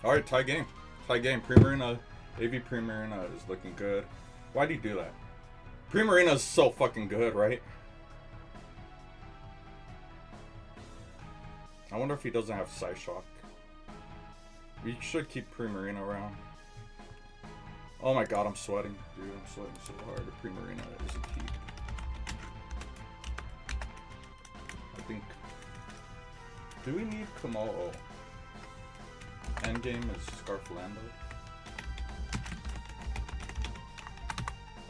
Alright, tie game. Tie game. Primarina, AV Primarina is looking good. Why'd he do that? Primarina is so fucking good, right? I wonder if he doesn't have Side Shock. We should keep Primarina around. Oh my god, I'm sweating. Dude, I'm sweating so hard. The Primarina is a keep. I think... Do we need Kommo-o? Endgame is Scarf Lando.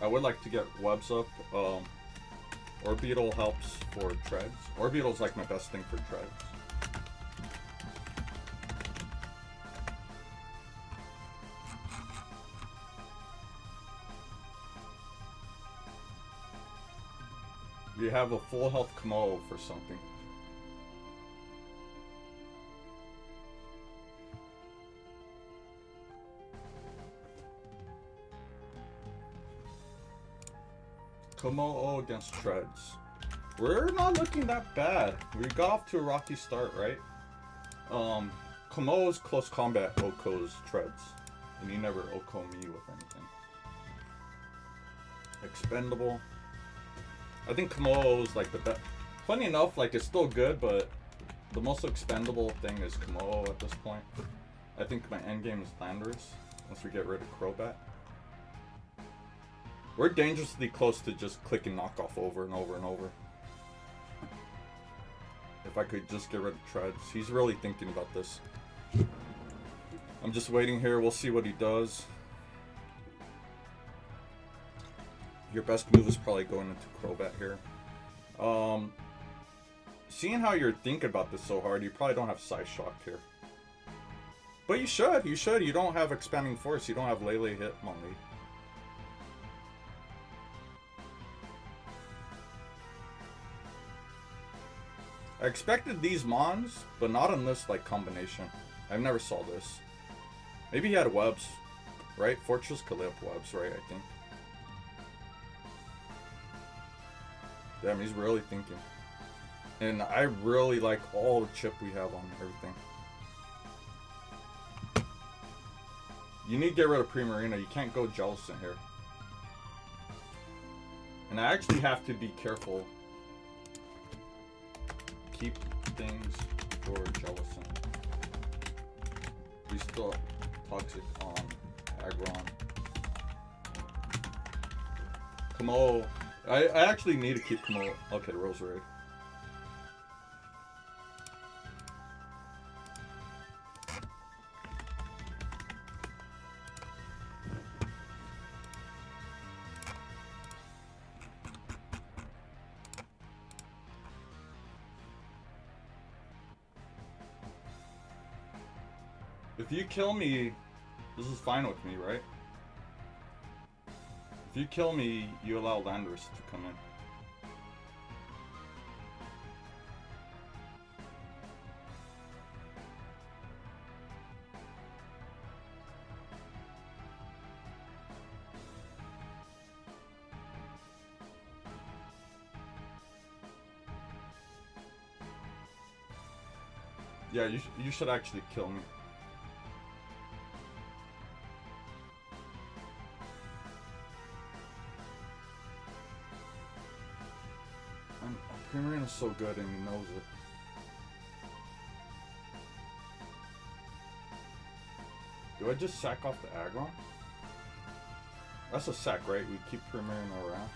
I would like to get webs up. Orbeetle helps for treads. Orbeetle's like my best thing for treads. We have a full health Kommo-o for something. Kommo-o against treads. We're not looking that bad. We got off to a rocky start, right? Kommo-o's close combat OHKO's treads. And you never OHKO me with anything. Expendable. I think Kommo-o's like the best. Funny enough, like it's still good, but the most expendable thing is Kommo-o at this point. I think my endgame is Landorus, once we get rid of Crobat. We're dangerously close to just clicking knockoff over and over and over. If I could just get rid of treads. He's really thinking about this. I'm just waiting here, we'll see what he does. Your best move is probably going into Crobat here. Seeing how you're thinking about this so hard, you probably don't have Side Shock here. But you should. You don't have Expanding Force. You don't have Lele Hitmonlee. I expected these Mons, but not in this like combination. I never saw this. Maybe he had webs, right? Forretress could lay up webs, right? I think. Damn, he's really thinking. And I really like all the chip we have on everything. You need to get rid of Primarina. You can't go Jellicent here. And I actually have to be careful. Keep things for Jellicent. We still toxic on Aggron. Kommo-o. I actually need to keep Kommo-o. Okay, Roserade. If you kill me, this is fine with me, right? If you kill me, you allow Landorus to come in. Yeah, you should actually kill me. Primarina is so good and he knows it. Do I just sack off the Aggron? That's a sack, right? We keep Primarina around.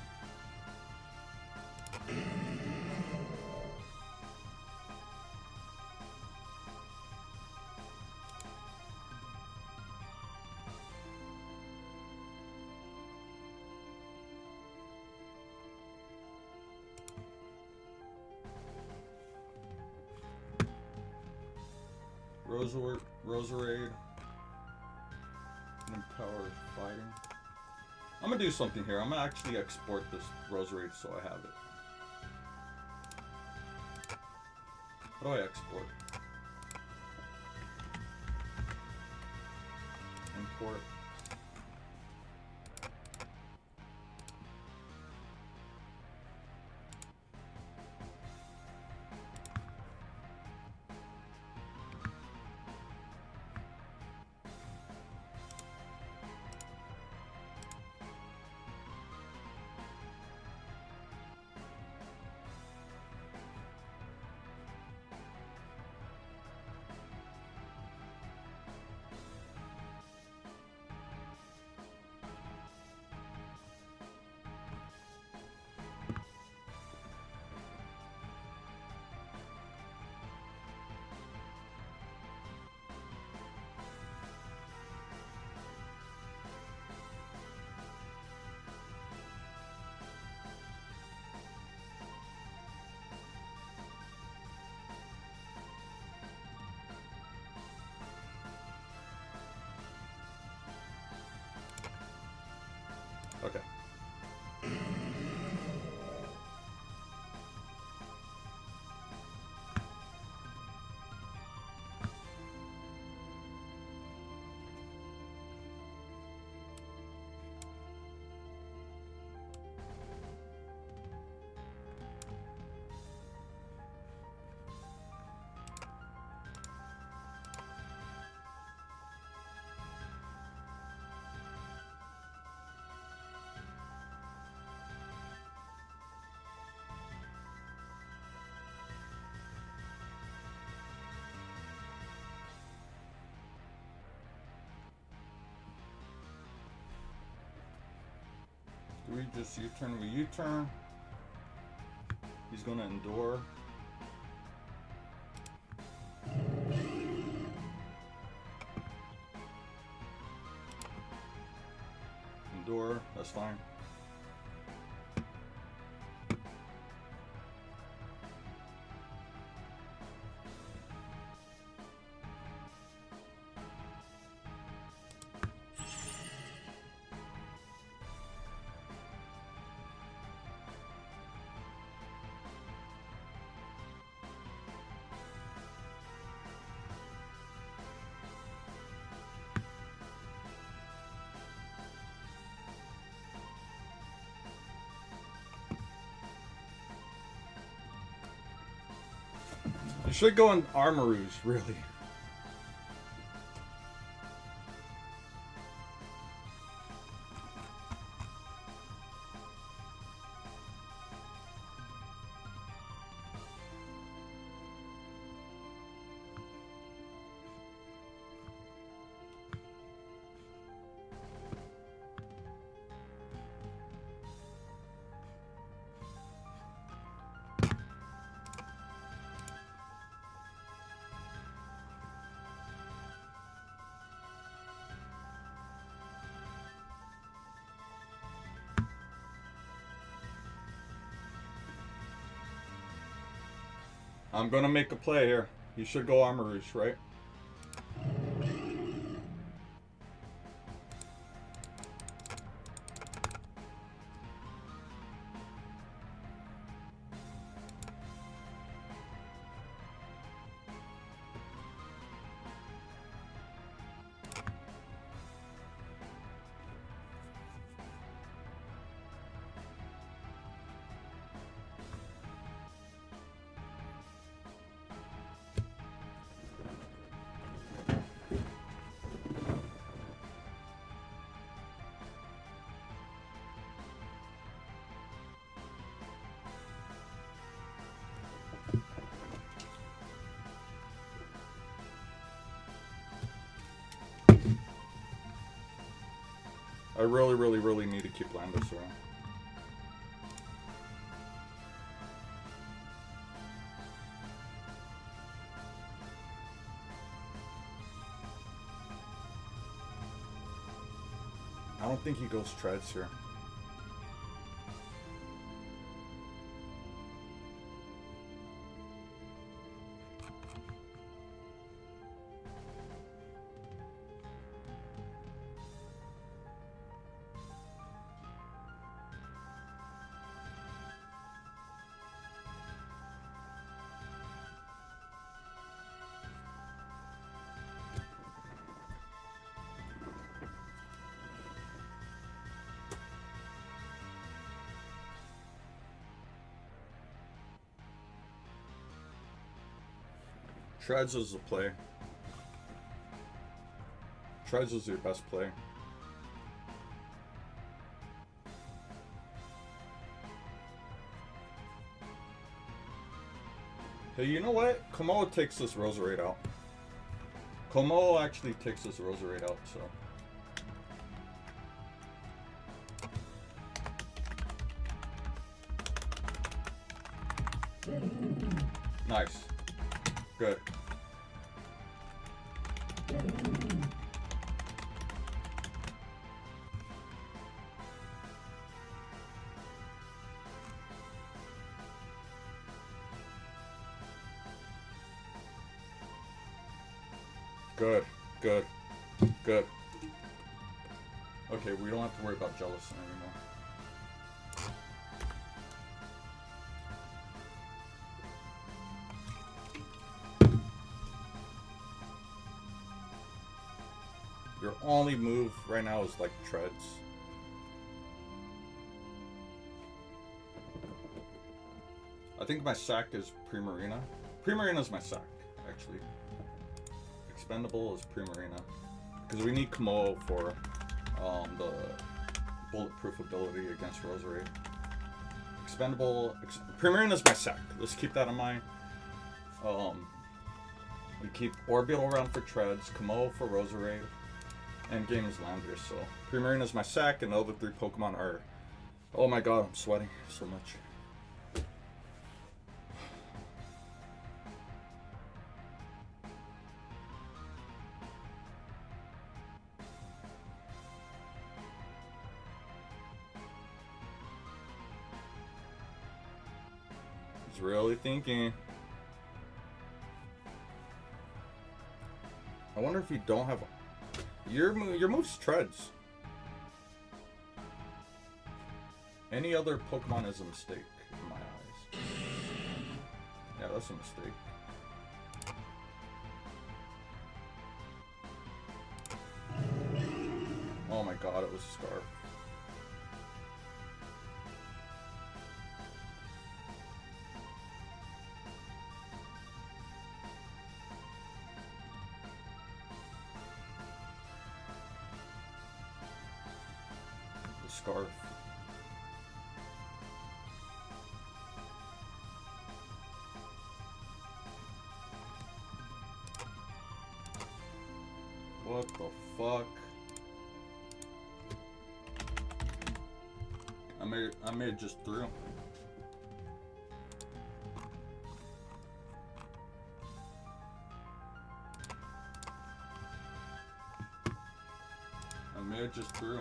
Roserade. Empower fighting. I'm gonna do something here. I'm gonna actually export this Roserade so I have it. How do I export? Import. Okay. Do we just U-turn? We U-turn. He's gonna endure. Endure, that's fine. You should go on Armarouge, really. I'm gonna make a play here. You should go Armarouge, right? really, really, really need to keep Landorus around. I don't think he goes treads here. Treads is the play. Treads is your best play. Hey, you know what? Kommo-o takes this Roserade out. Kommo-o actually takes this Roserade out, so. Nice. Good. Good, good, good. Okay, we don't have to worry about Jellicent anymore. Your only move right now is like treads. I think my sack is Primarina. Primarina is my sack, actually. Expendable is Primarina. Because we need Kommo-o for the bulletproof ability against Roserade. Expendable... Primarina is my sack. Let's keep that in mind. We keep Orbeetle around for treads, Kommo-o for Roserade. Endgame is Landorus, so Primarina is my sack, and the other three Pokemon are... Oh my god, I'm sweating so much. He's really thinking. I wonder if you don't have... Your move's treads. Any other Pokemon is a mistake in my eyes. Yeah, that's a mistake. Oh my god, it was a Scarf. Scarf. What the fuck? I may have just threw. I may have just threw.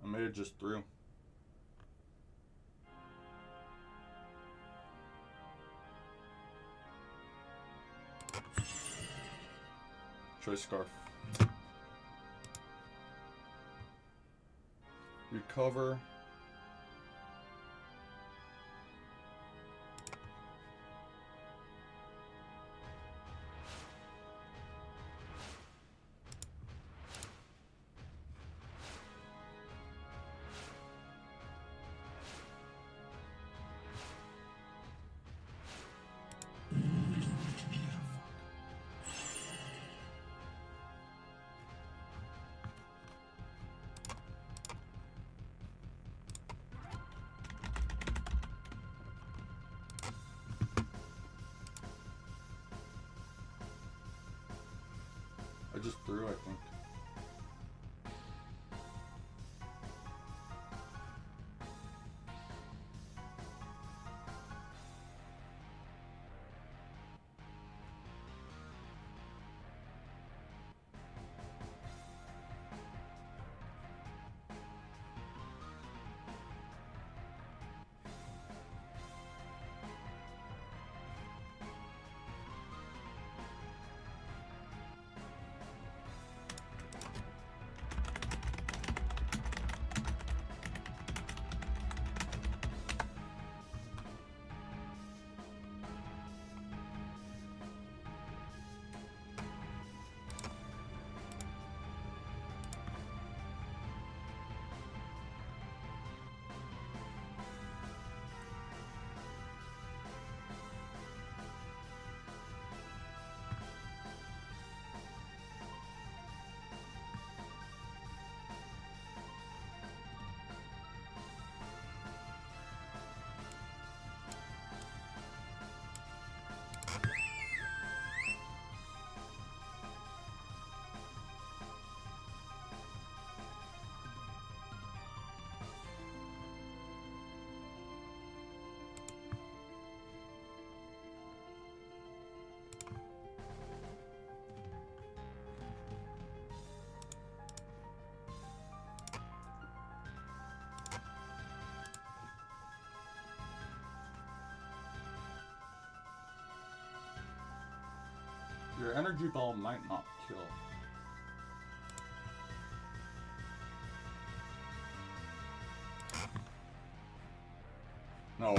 I may have just threw. Choice Scarf. Recover. Your energy ball might not kill. No,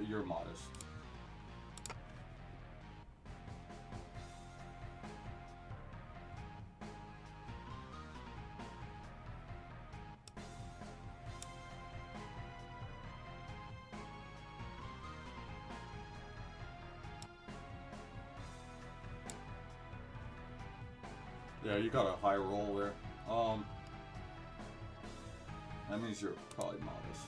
you're modest. Yeah, you got a high roll there. That means you're probably modest.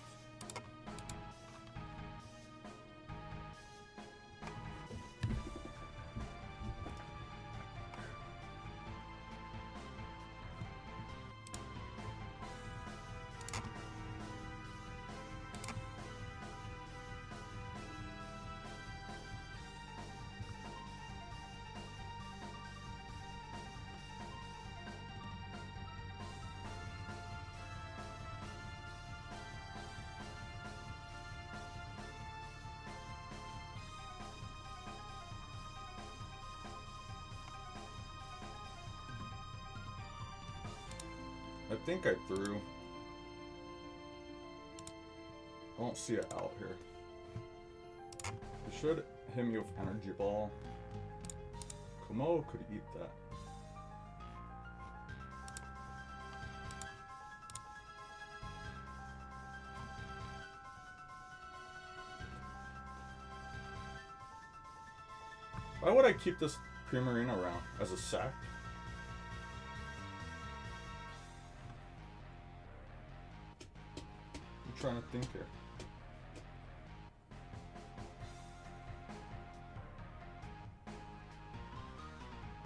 I think I threw. I don't see it out here. It should hit me with energy ball. Kommo-o could eat that. Why would I keep this Primarina around as a sack? I'm trying to think here.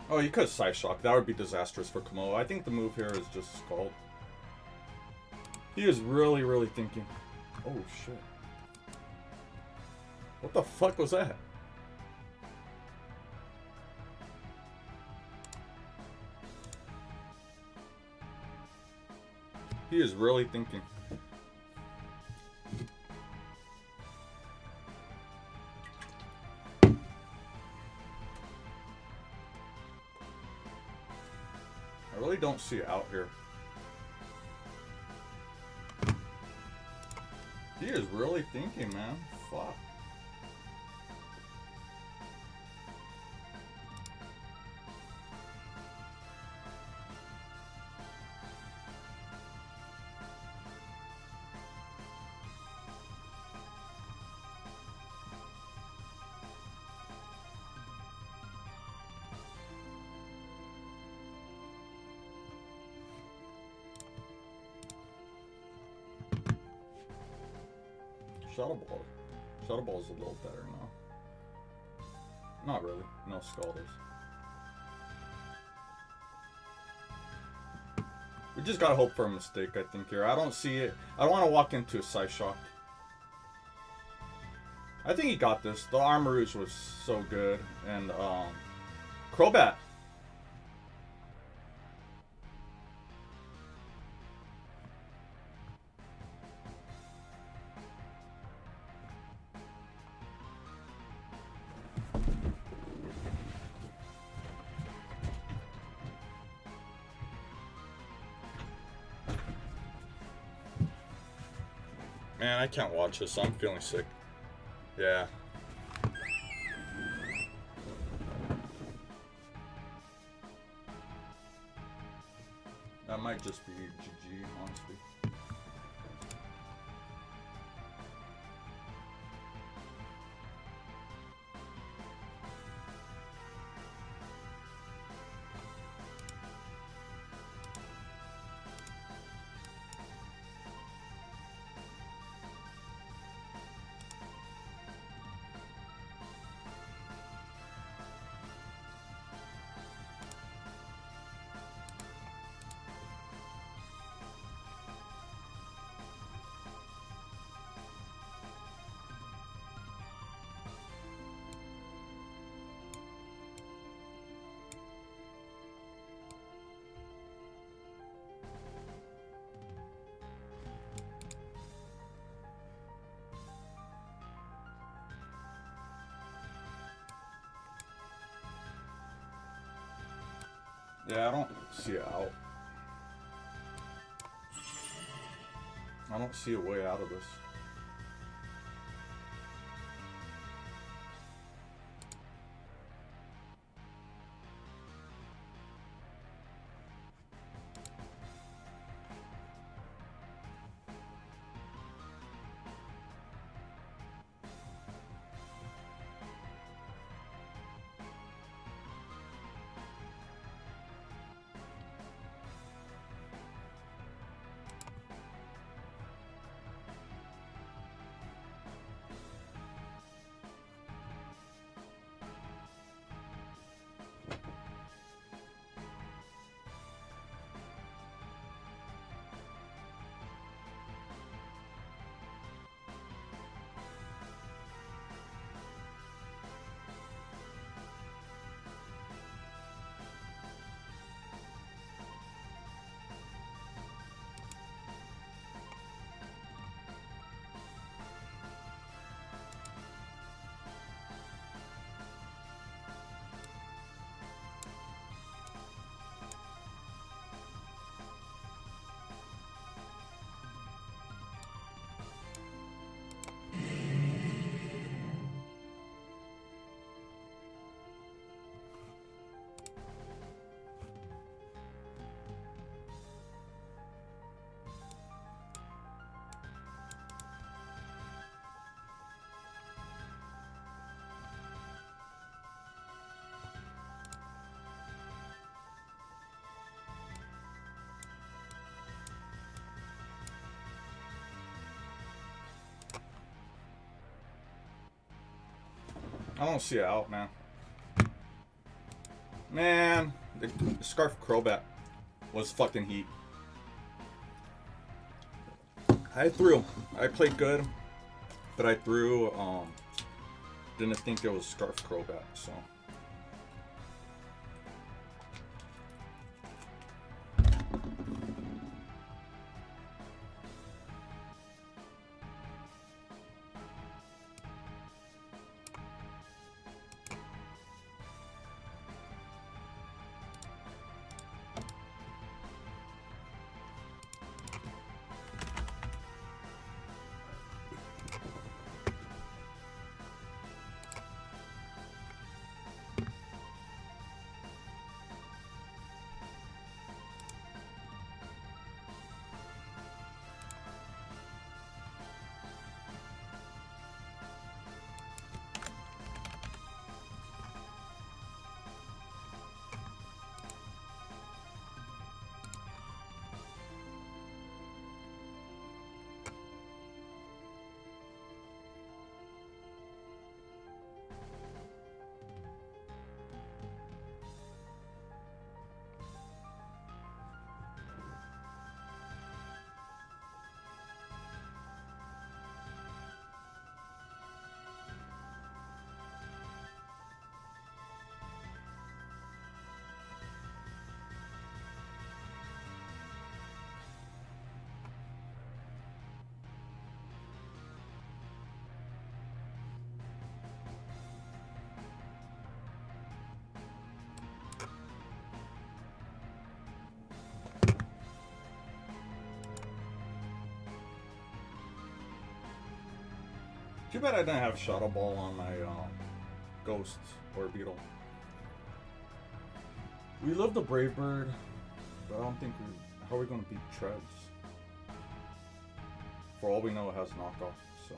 Oh, you could Side Shock. That would be disastrous for Kommo-o. I think the move here is just Scald. He is really, really thinking. Oh, shit. What the fuck was that? He is really thinking. I really don't see it out here. He is really thinking, man. Fuck. Shadow Ball. Shadow Ball is a little better now. Not really. No, Scald is. We just gotta hope for a mistake, I think, here. I don't see it. I don't want to walk into a Side Shock. I think he got this. The Armarouge was so good. And, Crobat. Man, I can't watch this. I'm feeling sick. Yeah. That might just be GG, honestly. Yeah, I don't see it out. I don't see a way out of this. I don't see it out, man. Man, the Scarf Crobat was fucking heat. I played good, but I threw, didn't think it was Scarf Crobat, so. Too bad I didn't have Shadow Ball on my Ghost or Beetle. We love the Brave Bird, but I don't think we. How are we gonna beat Treads? For all we know, it has knockoff, so.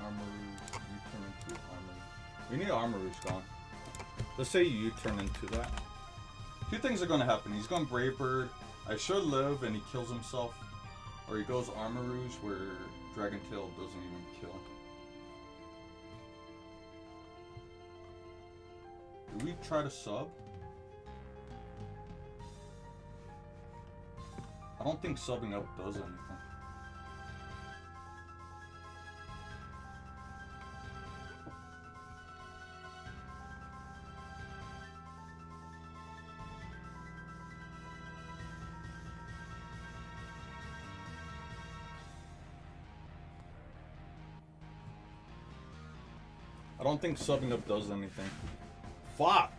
Armarouge, you turn into Armarouge. We need Armarouge gone. Let's say you turn into that. Two things are gonna happen. He's going Brave Bird. I should live and he kills himself. Or he goes Armarouge where Dragon Tail doesn't even kill. Do we try to sub? I don't think subbing up does anything. don't think subbing up does anything. Fuck!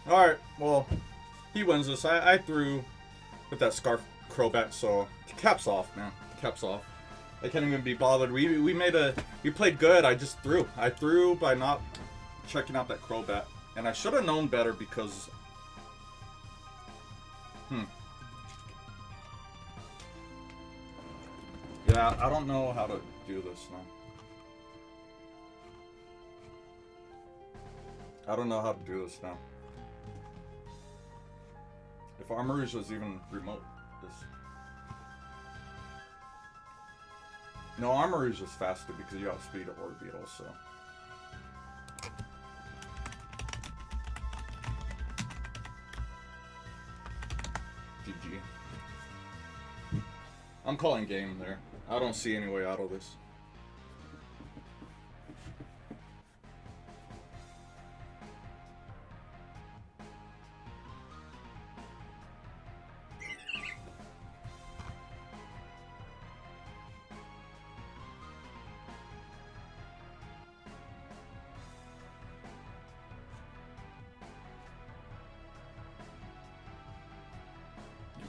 Alright, well, he wins this. I threw with that Scarf Crobat, so caps off, man. Caps off. I can't even be bothered. We played good. I just threw. I threw by not checking out that Crobat. And I should have known better because... Yeah, I don't know how to do this now. I don't know how to do this now. If Armarouge was even remote, this... No, Armarouge is faster because you outspeed Orbeetle, so... GG. I'm calling game there. I don't see any way out of this.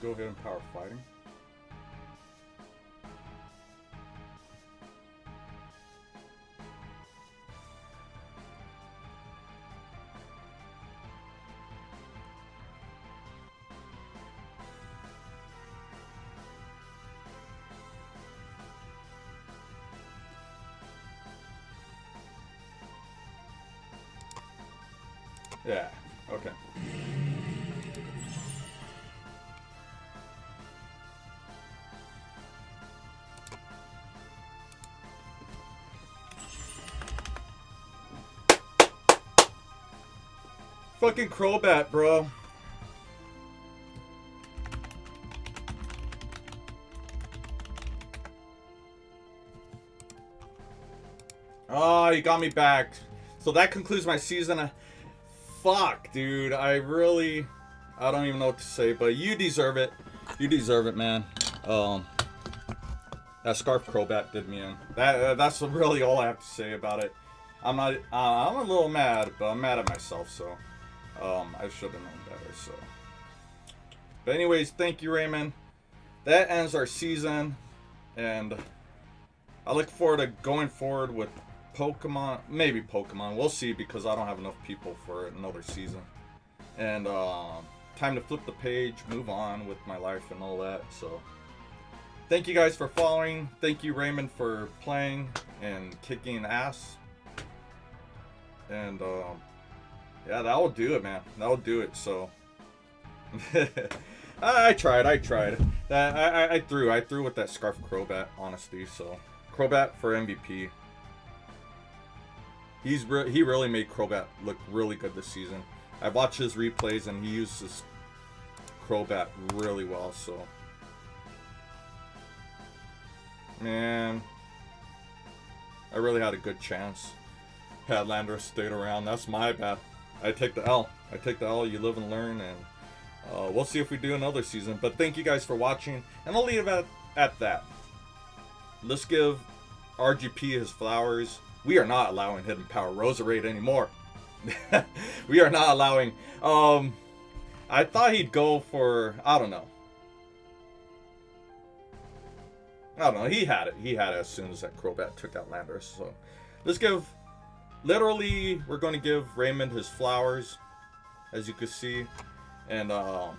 Go ahead and power fighting. Yeah, okay. Fucking Crobat, bro. Oh, you got me back. So that concludes my season. Fuck, dude. I don't even know what to say, but you deserve it. You deserve it, man. That Scarf Crobat did me in. That's really all I have to say about it. I'm a little mad, but I'm mad at myself, so... I should have known better, so. But anyways, thank you, Raymond. That ends our season, and I look forward to going forward with Pokemon. Maybe Pokemon. We'll see, because I don't have enough people for another season. And time to flip the page, move on with my life and all that. So, thank you guys for following. Thank you, Raymond, for playing and kicking ass. And yeah, that will do it, man. That will do it. So, I tried. I threw with that Scarf Crobat, honestly. So, Crobat for MVP. He really made Crobat look really good this season. I've watched his replays and he uses Crobat really well. So, man, I really had a good chance. Had Landorus stayed around. That's my bad. I take the L. I take the L. You live and learn, and we'll see if we do another season. But thank you guys for watching, and I'll leave it at that. Let's give RGP his flowers. We are not allowing Hidden Power Roserade anymore. We are not allowing. I thought he'd go for, I don't know. He had it. He had it as soon as that Crobat took out Landorus. So let's give. Literally, we're going to give Raymond his flowers, as you can see, and I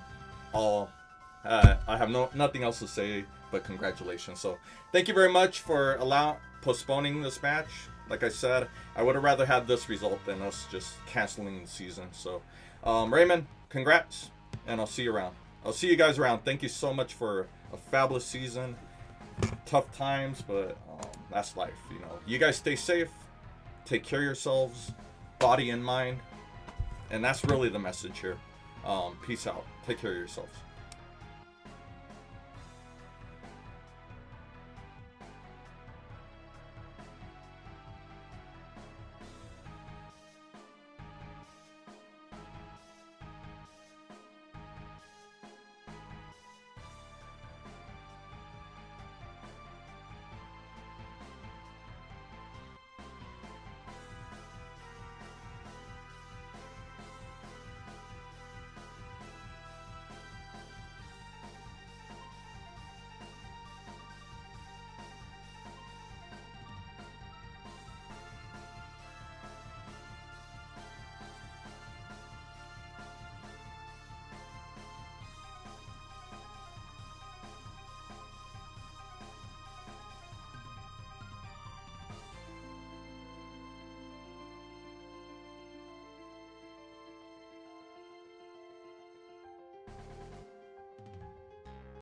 have nothing else to say but congratulations. So, thank you very much for postponing this match, Like I said, I would have rather had this result than us just canceling the season. So, Raymond, congrats, and I'll see you around. I'll see you guys around. Thank you so much for a fabulous season. Tough times, but that's life, you know. You guys stay safe. Take care of yourselves, body and mind. And that's really the message here. Peace out. Take care of yourselves.